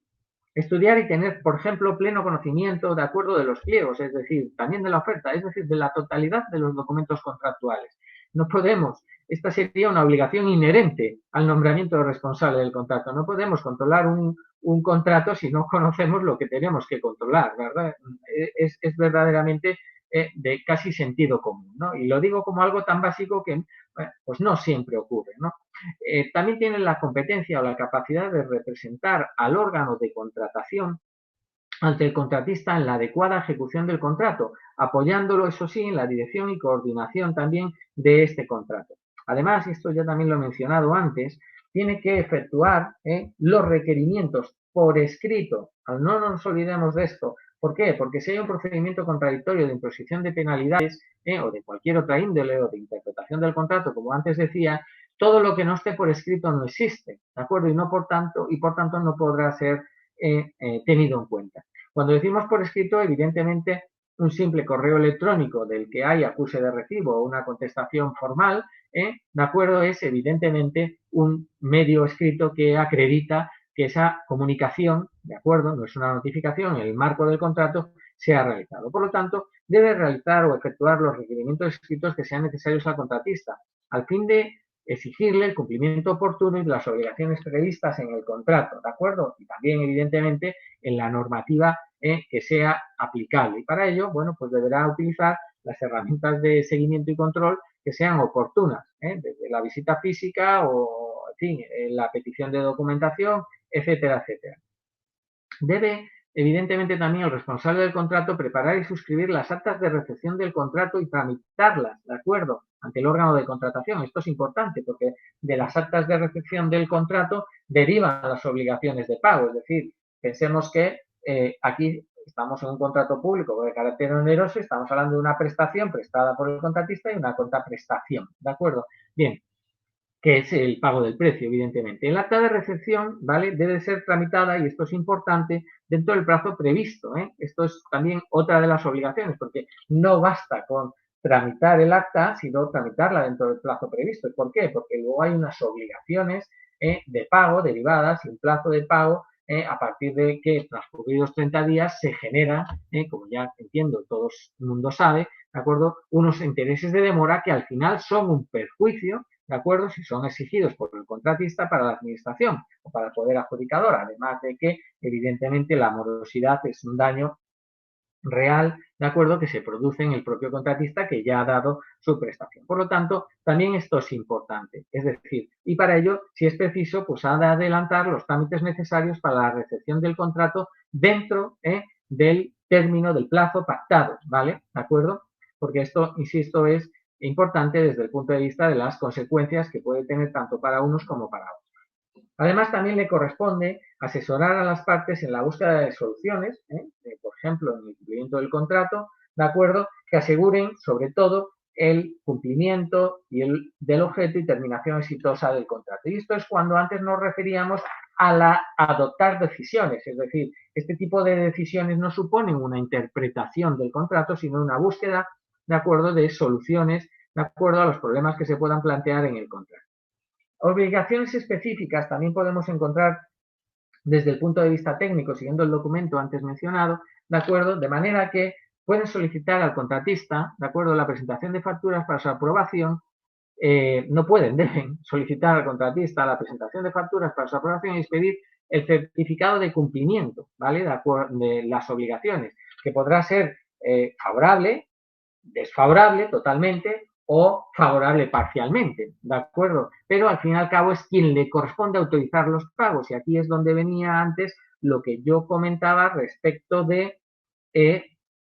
Estudiar y tener, por ejemplo, pleno conocimiento de acuerdo de los pliegos, es decir, también de la oferta, es decir, de la totalidad de los documentos contractuales. No podemos, esta sería una obligación inherente al nombramiento del responsable del contrato. No podemos controlar un contrato si no conocemos lo que tenemos que controlar, ¿verdad? Es verdaderamente de casi sentido común, ¿no? Y lo digo como algo tan básico que pues no siempre ocurre, ¿no? También tienen la competencia o la capacidad de representar al órgano de contratación ante el contratista en la adecuada ejecución del contrato, apoyándolo, eso sí, en la dirección y coordinación también de este contrato. Además, y esto ya también lo he mencionado antes, tiene que efectuar los requerimientos por escrito. No nos olvidemos de esto. ¿Por qué? Porque si hay un procedimiento contradictorio de imposición de penalidades o de cualquier otra índole o de interpretación del contrato, como antes decía, todo lo que no esté por escrito no existe, ¿de acuerdo? Y por tanto no podrá ser tenido en cuenta. Cuando decimos por escrito, evidentemente un simple correo electrónico del que hay acuse de recibo o una contestación formal, de acuerdo, es evidentemente un medio escrito que acredita que esa comunicación, de acuerdo, no es una notificación, en el marco del contrato se ha realizado. Por lo tanto, debe realizar o efectuar los requerimientos escritos que sean necesarios al contratista, al fin de exigirle el cumplimiento oportuno y de las obligaciones previstas en el contrato, ¿de acuerdo? Y también, evidentemente, en la normativa que sea aplicable. Y para ello, bueno, pues deberá utilizar las herramientas de seguimiento y control que sean oportunas, desde la visita física o, en fin, la petición de documentación, etcétera, etcétera. Debe, evidentemente, también el responsable del contrato preparar y suscribir las actas de recepción del contrato y tramitarlas, ¿de acuerdo?, ante el órgano de contratación. Esto es importante porque de las actas de recepción del contrato derivan las obligaciones de pago. Es decir, pensemos que aquí estamos en un contrato público de carácter oneroso y estamos hablando de una prestación prestada por el contratista y una contraprestación, ¿de acuerdo? Bien, que es el pago del precio, evidentemente. El acta de recepción, ¿vale?, debe ser tramitada, y esto es importante, dentro del plazo previsto. Esto es también otra de las obligaciones, porque no basta con tramitar el acta, sino tramitarla dentro del plazo previsto. ¿Por qué? Porque luego hay unas obligaciones de pago derivadas y un plazo de pago a partir de que transcurridos 30 días se genera, como ya entiendo todo el mundo sabe, ¿de acuerdo?, unos intereses de demora que al final son un perjuicio ¿de acuerdo? Si son exigidos por el contratista para la administración o para el poder adjudicador, además de que, evidentemente, la morosidad es un daño real, ¿de acuerdo?, que se produce en el propio contratista que ya ha dado su prestación. Por lo tanto, también esto es importante. Es decir, y para ello, si es preciso, pues ha de adelantar los trámites necesarios para la recepción del contrato dentro del término, del plazo pactado, ¿vale? ¿De acuerdo? Porque esto, insisto, es importante desde el punto de vista de las consecuencias que puede tener tanto para unos como para otros. Además, también le corresponde asesorar a las partes en la búsqueda de soluciones, por ejemplo, en el cumplimiento del contrato, ¿de acuerdo?, que aseguren, sobre todo, el cumplimiento del objeto y terminación exitosa del contrato. Y esto es cuando antes nos referíamos a adoptar decisiones, es decir, este tipo de decisiones no suponen una interpretación del contrato, sino una búsqueda, ¿de acuerdo?, de soluciones, de acuerdo a los problemas que se puedan plantear en el contrato. Obligaciones específicas también podemos encontrar desde el punto de vista técnico, siguiendo el documento antes mencionado, ¿de acuerdo? De manera que pueden solicitar al contratista, ¿de acuerdo?, la presentación de facturas para su aprobación. No pueden, deben solicitar al contratista la presentación de facturas para su aprobación y expedir el certificado de cumplimiento, ¿vale?, de las obligaciones, que podrá ser favorable, desfavorable totalmente o favorable parcialmente, ¿de acuerdo? Pero al fin y al cabo es quien le corresponde autorizar los pagos y aquí es donde venía antes lo que yo comentaba respecto de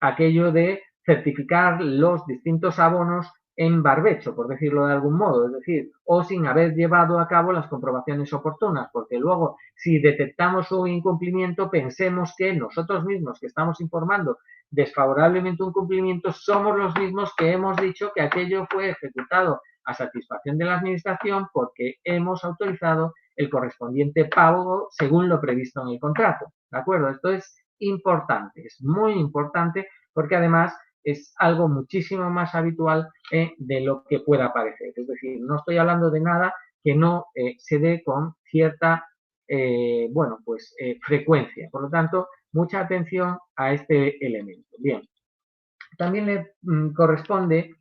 aquello de certificar los distintos abonos en barbecho, por decirlo de algún modo, es decir, o sin haber llevado a cabo las comprobaciones oportunas, porque luego si detectamos un incumplimiento pensemos que nosotros mismos que estamos informando desfavorablemente un cumplimiento somos los mismos que hemos dicho que aquello fue ejecutado a satisfacción de la administración porque hemos autorizado el correspondiente pago según lo previsto en el contrato, ¿de acuerdo? Esto es importante, es muy importante porque además es algo muchísimo más habitual de lo que pueda parecer. Es decir, no estoy hablando de nada que no se dé con cierta frecuencia. Por lo tanto, mucha atención a este elemento. Bien, también le corresponde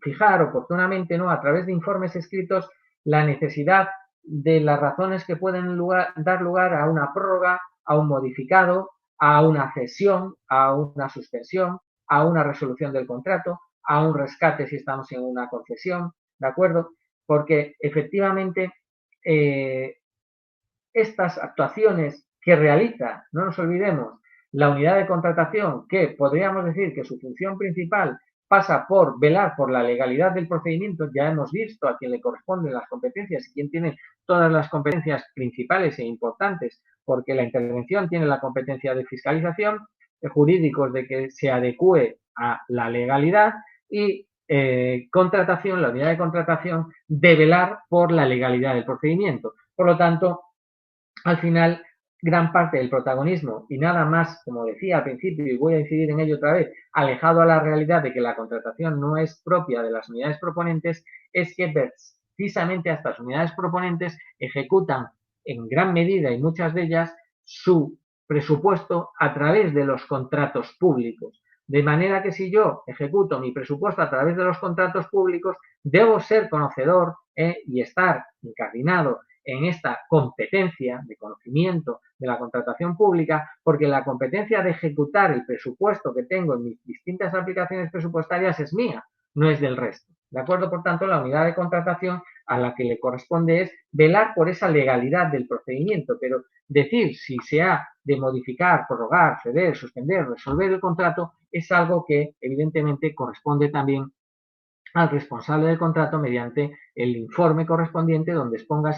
fijar oportunamente, ¿no?, a través de informes escritos, la necesidad de las razones que pueden dar lugar a una prórroga, a un modificado, a una cesión, a una suspensión, a una resolución del contrato, a un rescate si estamos en una concesión, ¿de acuerdo? Porque efectivamente estas actuaciones que realiza, no nos olvidemos, la unidad de contratación, que podríamos decir que su función principal pasa por velar por la legalidad del procedimiento, ya hemos visto a quién le corresponden las competencias y quién tiene todas las competencias principales e importantes, porque la intervención tiene la competencia de fiscalización, de jurídicos de que se adecue a la legalidad y contratación, la unidad de contratación, de velar por la legalidad del procedimiento. Por lo tanto, al final, gran parte del protagonismo y nada más, como decía al principio, y voy a incidir en ello otra vez, alejado a la realidad de que la contratación no es propia de las unidades proponentes, es que precisamente estas unidades proponentes ejecutan en gran medida y muchas de ellas su presupuesto a través de los contratos públicos. De manera que si yo ejecuto mi presupuesto a través de los contratos públicos, debo ser conocedor y estar incardinado en esta competencia de conocimiento de la contratación pública, porque la competencia de ejecutar el presupuesto que tengo en mis distintas aplicaciones presupuestarias es mía, no es del resto. ¿De acuerdo? Por tanto, la unidad de contratación a la que le corresponde es velar por esa legalidad del procedimiento, pero decir si se ha de modificar, prorrogar, ceder, suspender, resolver el contrato es algo que evidentemente corresponde también al responsable del contrato mediante el informe correspondiente donde exponga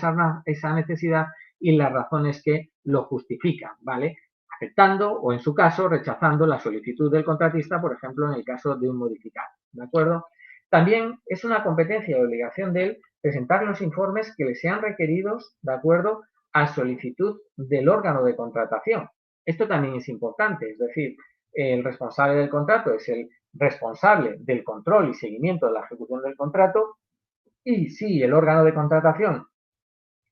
esa necesidad y las razones que lo justifican, ¿vale? Aceptando o, en su caso, rechazando la solicitud del contratista, por ejemplo, en el caso de un modificado, ¿de acuerdo? También es una competencia y obligación de él presentar los informes que le sean requeridos, ¿de acuerdo?, a solicitud del órgano de contratación. Esto también es importante, es decir, el responsable del contrato es el responsable del control y seguimiento de la ejecución del contrato y si el órgano de contratación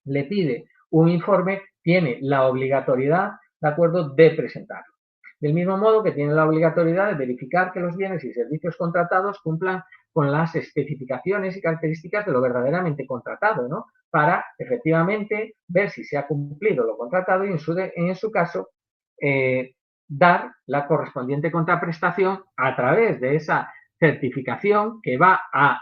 le pide un informe, tiene la obligatoriedad, ¿de acuerdo?, de presentarlo. Del mismo modo que tiene la obligatoriedad de verificar que los bienes y servicios contratados cumplan con las especificaciones y características de lo verdaderamente contratado, ¿no? Para efectivamente ver si se ha cumplido lo contratado y en su caso dar la correspondiente contraprestación a través de esa certificación que va a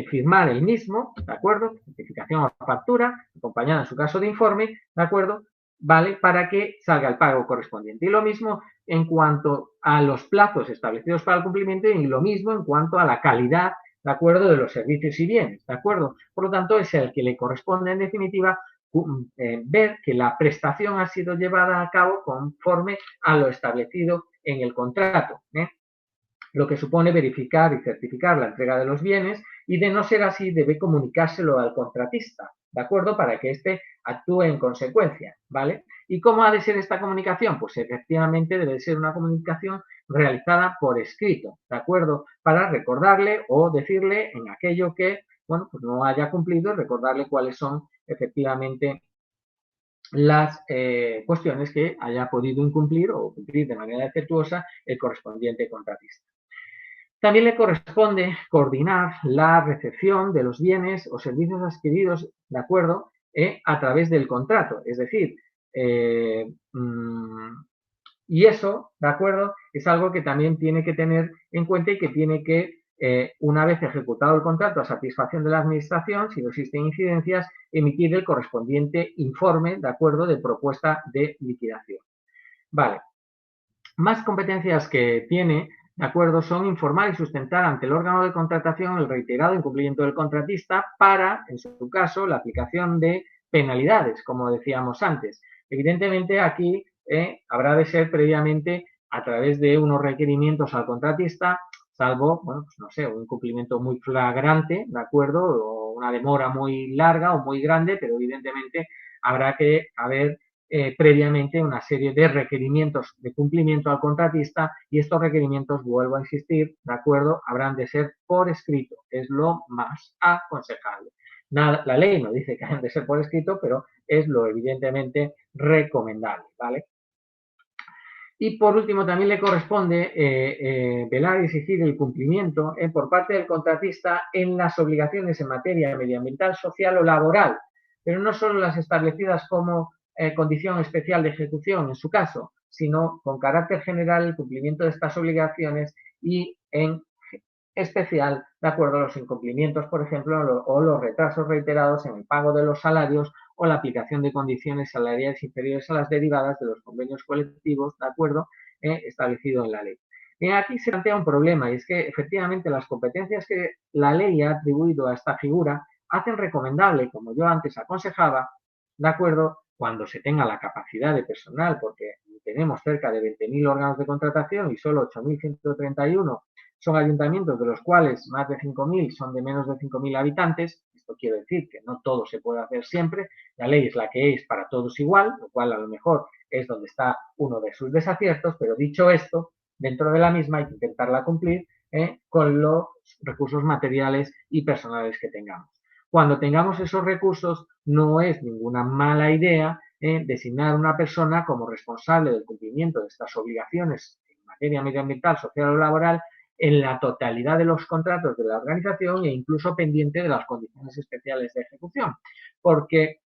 firmar el mismo, ¿de acuerdo? Certificación o factura, acompañada en su caso de informe, ¿de acuerdo? ¿Vale? Para que salga el pago correspondiente. Y lo mismo en cuanto a los plazos establecidos para el cumplimiento y lo mismo en cuanto a la calidad, ¿de acuerdo?, de los servicios y bienes, ¿de acuerdo? Por lo tanto, es el que le corresponde, en definitiva, ver que la prestación ha sido llevada a cabo conforme a lo establecido en el contrato, lo que supone verificar y certificar la entrega de los bienes y, de no ser así, debe comunicárselo al contratista, ¿de acuerdo? Para que éste actúe en consecuencia, ¿vale? ¿Y cómo ha de ser esta comunicación? Pues efectivamente debe ser una comunicación realizada por escrito, ¿de acuerdo? Para recordarle o decirle en aquello que, bueno, pues no haya cumplido, recordarle cuáles son efectivamente las cuestiones que haya podido incumplir o cumplir de manera defectuosa el correspondiente contratista. También le corresponde coordinar la recepción de los bienes o servicios adquiridos, ¿de acuerdo?, a través del contrato. Es decir, y eso, ¿de acuerdo?, es algo que también tiene que tener en cuenta y que tiene que, una vez ejecutado el contrato a satisfacción de la administración, si no existen incidencias, emitir el correspondiente informe, ¿de acuerdo?, de propuesta de liquidación. Vale. Más competencias que tiene, ¿de acuerdo?, son informar y sustentar ante el órgano de contratación el reiterado incumplimiento del contratista para, en su caso, la aplicación de penalidades, como decíamos antes. Evidentemente, aquí habrá de ser previamente a través de unos requerimientos al contratista, salvo, bueno, pues no sé, un incumplimiento muy flagrante, ¿de acuerdo?, o una demora muy larga o muy grande, pero evidentemente habrá que haber previamente una serie de requerimientos de cumplimiento al contratista y estos requerimientos, vuelvo a insistir, ¿de acuerdo?, habrán de ser por escrito, es lo más aconsejable. Nada, la ley no dice que hayan de ser por escrito, pero es lo evidentemente recomendable, ¿vale? Y por último, también le corresponde velar y exigir el cumplimiento por parte del contratista en las obligaciones en materia medioambiental, social o laboral, pero no solo las establecidas como condición especial de ejecución en su caso, sino con carácter general el cumplimiento de estas obligaciones y en especial de acuerdo a los incumplimientos, por ejemplo, o los retrasos reiterados en el pago de los salarios o la aplicación de condiciones salariales inferiores a las derivadas de los convenios colectivos, de acuerdo, establecido en la ley. Y aquí se plantea un problema y es que efectivamente las competencias que la ley ha atribuido a esta figura hacen recomendable, como yo antes aconsejaba, de acuerdo, cuando se tenga la capacidad de personal, porque tenemos cerca de 20.000 órganos de contratación y solo 8.131 son ayuntamientos de los cuales más de 5.000 son de menos de 5.000 habitantes. Esto quiere decir que no todo se puede hacer siempre. La ley es la que es para todos igual, lo cual a lo mejor es donde está uno de sus desaciertos, pero dicho esto, dentro de la misma hay que intentarla cumplir con los recursos materiales y personales que tengamos. Cuando tengamos esos recursos, no es ninguna mala idea designar una persona como responsable del cumplimiento de estas obligaciones en materia medioambiental, social o laboral en la totalidad de los contratos de la organización e incluso pendiente de las condiciones especiales de ejecución, porque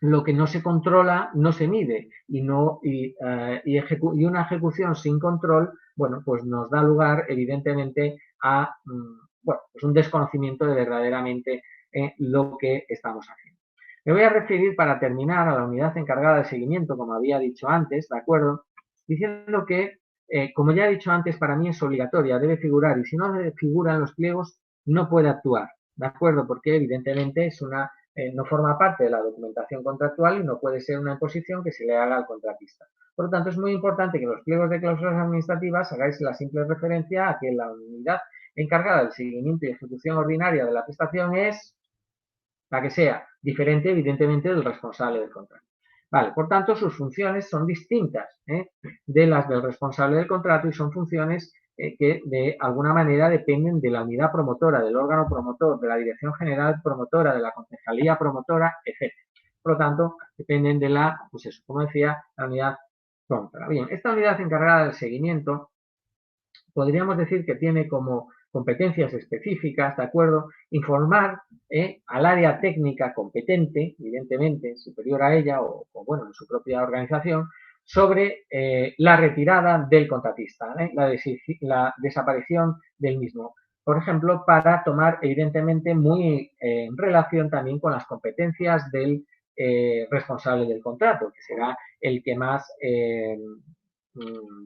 lo que no se controla no se mide y una ejecución sin control, bueno, pues nos da lugar evidentemente a bueno, pues un desconocimiento de verdaderamente lo que estamos haciendo. Me voy a referir para terminar a la unidad encargada de seguimiento, como había dicho antes, ¿de acuerdo? Diciendo que, como ya he dicho antes, para mí es obligatoria, debe figurar y si no figura en los pliegos no puede actuar, ¿de acuerdo? Porque evidentemente es una no forma parte de la documentación contractual y no puede ser una imposición que se le haga al contratista. Por lo tanto, es muy importante que en los pliegos de cláusulas administrativas hagáis la simple referencia a que la unidad encargada del seguimiento y ejecución ordinaria de la prestación es la que sea, diferente evidentemente del responsable del contrato. Vale, por tanto, sus funciones son distintas de las del responsable del contrato y son funciones que de alguna manera dependen de la unidad promotora, del órgano promotor, de la dirección general promotora, de la concejalía promotora, etc. Por lo tanto, dependen de la, pues eso, como decía, la unidad promotora. Bien, esta unidad encargada del seguimiento podríamos decir que tiene como competencias específicas, ¿de acuerdo? Informar al área técnica competente, evidentemente superior a ella o bueno, en su propia organización, sobre la retirada del contratista, la desaparición del mismo. Por ejemplo, para tomar evidentemente muy en relación también con las competencias del responsable del contrato, que será el que más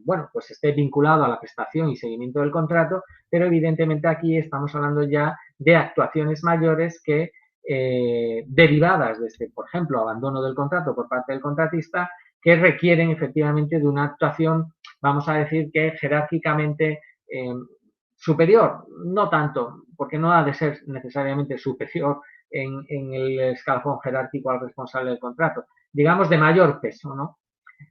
bueno, pues esté vinculado a la prestación y seguimiento del contrato, pero evidentemente aquí estamos hablando ya de actuaciones mayores que derivadas de este, por ejemplo, abandono del contrato por parte del contratista, que requieren efectivamente de una actuación, vamos a decir que jerárquicamente superior, no tanto, porque no ha de ser necesariamente superior en el escalafón jerárquico al responsable del contrato, digamos de mayor peso, ¿no?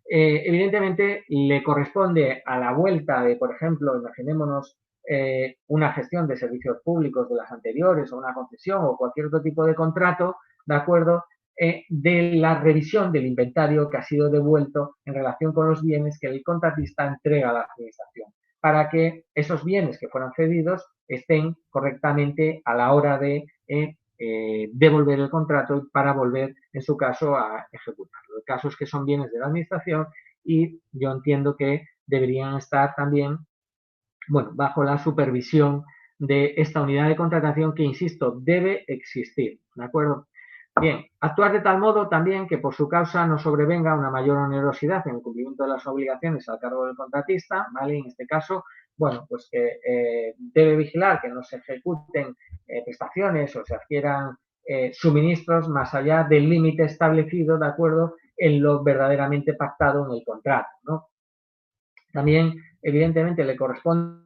Evidentemente le corresponde a la vuelta de, por ejemplo, imaginémonos una gestión de servicios públicos de las anteriores o una concesión o cualquier otro tipo de contrato, ¿de acuerdo? De la revisión del inventario que ha sido devuelto en relación con los bienes que el contratista entrega a la administración, para que esos bienes que fueran cedidos estén correctamente a la hora de devolver el contrato para volver, en su caso, a ejecutarlo. El caso es que son bienes de la administración y yo entiendo que deberían estar también, bueno, bajo la supervisión de esta unidad de contratación que, insisto, debe existir, ¿de acuerdo? Bien, actuar de tal modo también que por su causa no sobrevenga una mayor onerosidad en el cumplimiento de las obligaciones al cargo del contratista, ¿vale? En este caso, bueno, pues que debe vigilar que no se ejecuten prestaciones o se adquieran suministros más allá del límite establecido, ¿de acuerdo?, en lo verdaderamente pactado en el contrato, ¿no? También, evidentemente, le corresponde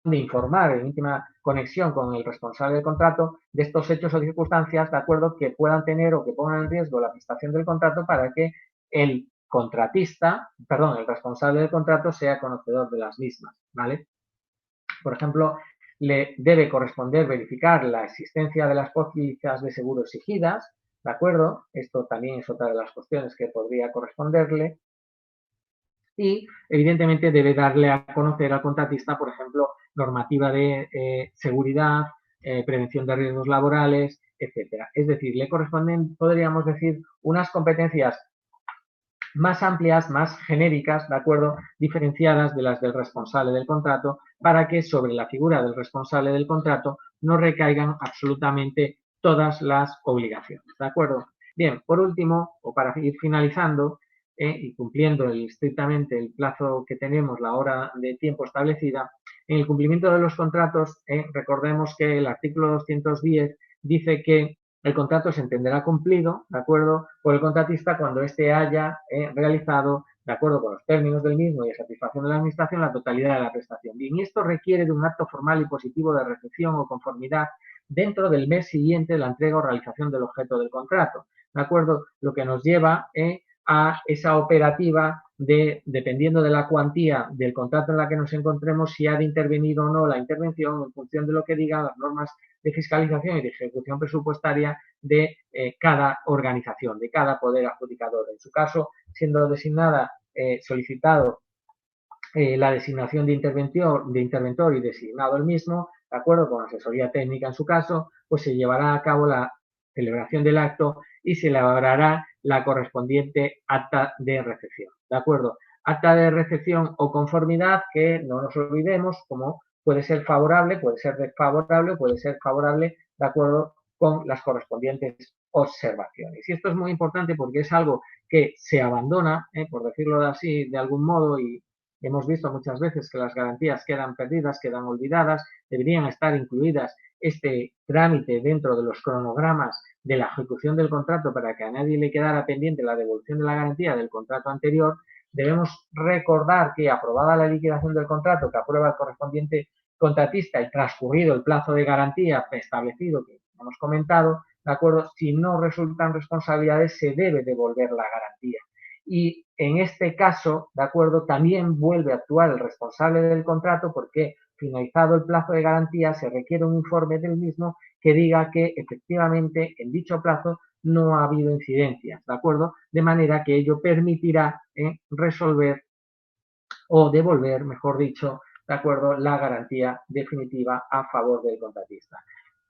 de informar en íntima conexión con el responsable del contrato de estos hechos o circunstancias, de acuerdo, que puedan tener o que pongan en riesgo la prestación del contrato para que el contratista, perdón, el responsable del contrato sea conocedor de las mismas, ¿vale? Por ejemplo, le debe corresponder verificar la existencia de las pólizas de seguro exigidas, ¿de acuerdo? Esto también es otra de las cuestiones que podría corresponderle. Y, evidentemente, debe darle a conocer al contratista, por ejemplo, normativa de seguridad, prevención de riesgos laborales, etcétera. Es decir, le corresponden, podríamos decir, unas competencias más amplias, más genéricas, ¿de acuerdo?, diferenciadas de las del responsable del contrato, para que sobre la figura del responsable del contrato no recaigan absolutamente todas las obligaciones, ¿de acuerdo? Bien, por último, o para ir finalizando, y cumpliendo estrictamente el plazo que tenemos, la hora de tiempo establecida, en el cumplimiento de los contratos, recordemos que el artículo 210 dice que el contrato se entenderá cumplido, ¿de acuerdo?, por el contratista cuando éste haya realizado, de acuerdo con los términos del mismo y de satisfacción de la administración, la totalidad de la prestación. Bien, y esto requiere de un acto formal y positivo de recepción o conformidad dentro del mes siguiente de la entrega o realización del objeto del contrato, ¿de acuerdo? Lo que nos lleva a esa operativa de, dependiendo de la cuantía del contrato en la que nos encontremos, si ha de intervenir o no la intervención en función de lo que digan las normas de fiscalización y de ejecución presupuestaria de cada organización, de cada poder adjudicador. En su caso, siendo designada, solicitado la designación de interventor y designado el mismo, de acuerdo con asesoría técnica en su caso, pues se llevará a cabo la celebración del acto y se elaborará la correspondiente acta de recepción, ¿de acuerdo? Acta de recepción o conformidad que no nos olvidemos, como puede ser favorable, puede ser desfavorable, puede ser favorable de acuerdo con las correspondientes observaciones. Y esto es muy importante porque es algo que se abandona, por decirlo así, de algún modo, y hemos visto muchas veces que las garantías quedan perdidas, quedan olvidadas, deberían estar incluidas este trámite dentro de los cronogramas de la ejecución del contrato para que a nadie le quedara pendiente la devolución de la garantía del contrato anterior. Debemos recordar que, aprobada la liquidación del contrato que aprueba el correspondiente contratista y transcurrido el plazo de garantía establecido que hemos comentado, ¿de acuerdo?, si no resultan responsabilidades se debe devolver la garantía. Y en este caso, ¿de acuerdo?, también vuelve a actuar el responsable del contrato porque, finalizado el plazo de garantía, se requiere un informe del mismo que diga que efectivamente en dicho plazo no ha habido incidencias, ¿de acuerdo? De manera que ello permitirá resolver o devolver, mejor dicho, ¿de acuerdo?, la garantía definitiva a favor del contratista.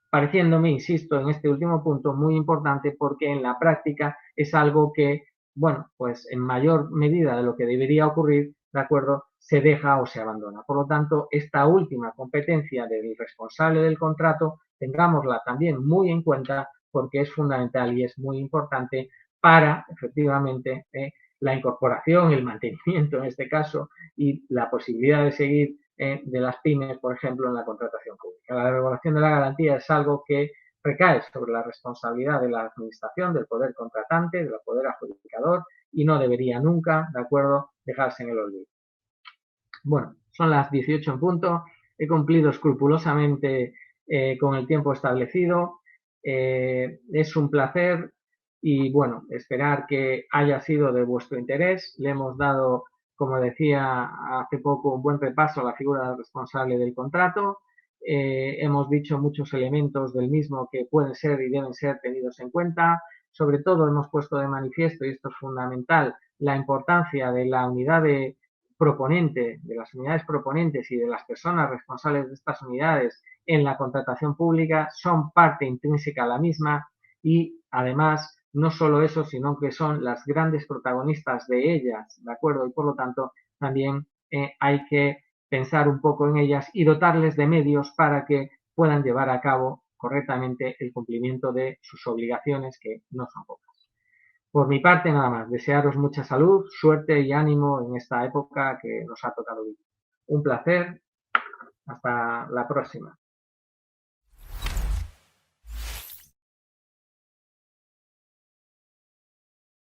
Pareciéndome, insisto, en este último punto muy importante porque en la práctica es algo que, bueno, pues en mayor medida de lo que debería ocurrir, ¿de acuerdo?, se deja o se abandona. Por lo tanto, esta última competencia del responsable del contrato, tengámosla también muy en cuenta porque es fundamental y es muy importante para, efectivamente, la incorporación, el mantenimiento en este caso y la posibilidad de seguir de las pymes, por ejemplo, en la contratación pública. La regulación de la garantía es algo que recae sobre la responsabilidad de la administración, del poder contratante, del poder adjudicador y no debería nunca, ¿de acuerdo?, dejarse en el olvido. Bueno, son las 18 en punto. He cumplido escrupulosamente con el tiempo establecido. Es un placer y, bueno, esperar que haya sido de vuestro interés. Le hemos dado, como decía hace poco, un buen repaso a la figura del responsable del contrato. Hemos dicho muchos elementos del mismo que pueden ser y deben ser tenidos en cuenta. Sobre todo hemos puesto de manifiesto, y esto es fundamental, la importancia de la unidad de proponente, de las unidades proponentes y de las personas responsables de estas unidades en la contratación pública son parte intrínseca a la misma y además no solo eso, sino que son las grandes protagonistas de ellas, ¿de acuerdo? Y por lo tanto también hay que pensar un poco en ellas y dotarles de medios para que puedan llevar a cabo correctamente el cumplimiento de sus obligaciones, que no son pocas. Por mi parte, nada más. Desearos mucha salud, suerte y ánimo en esta época que nos ha tocado vivir. Un placer. Hasta la próxima.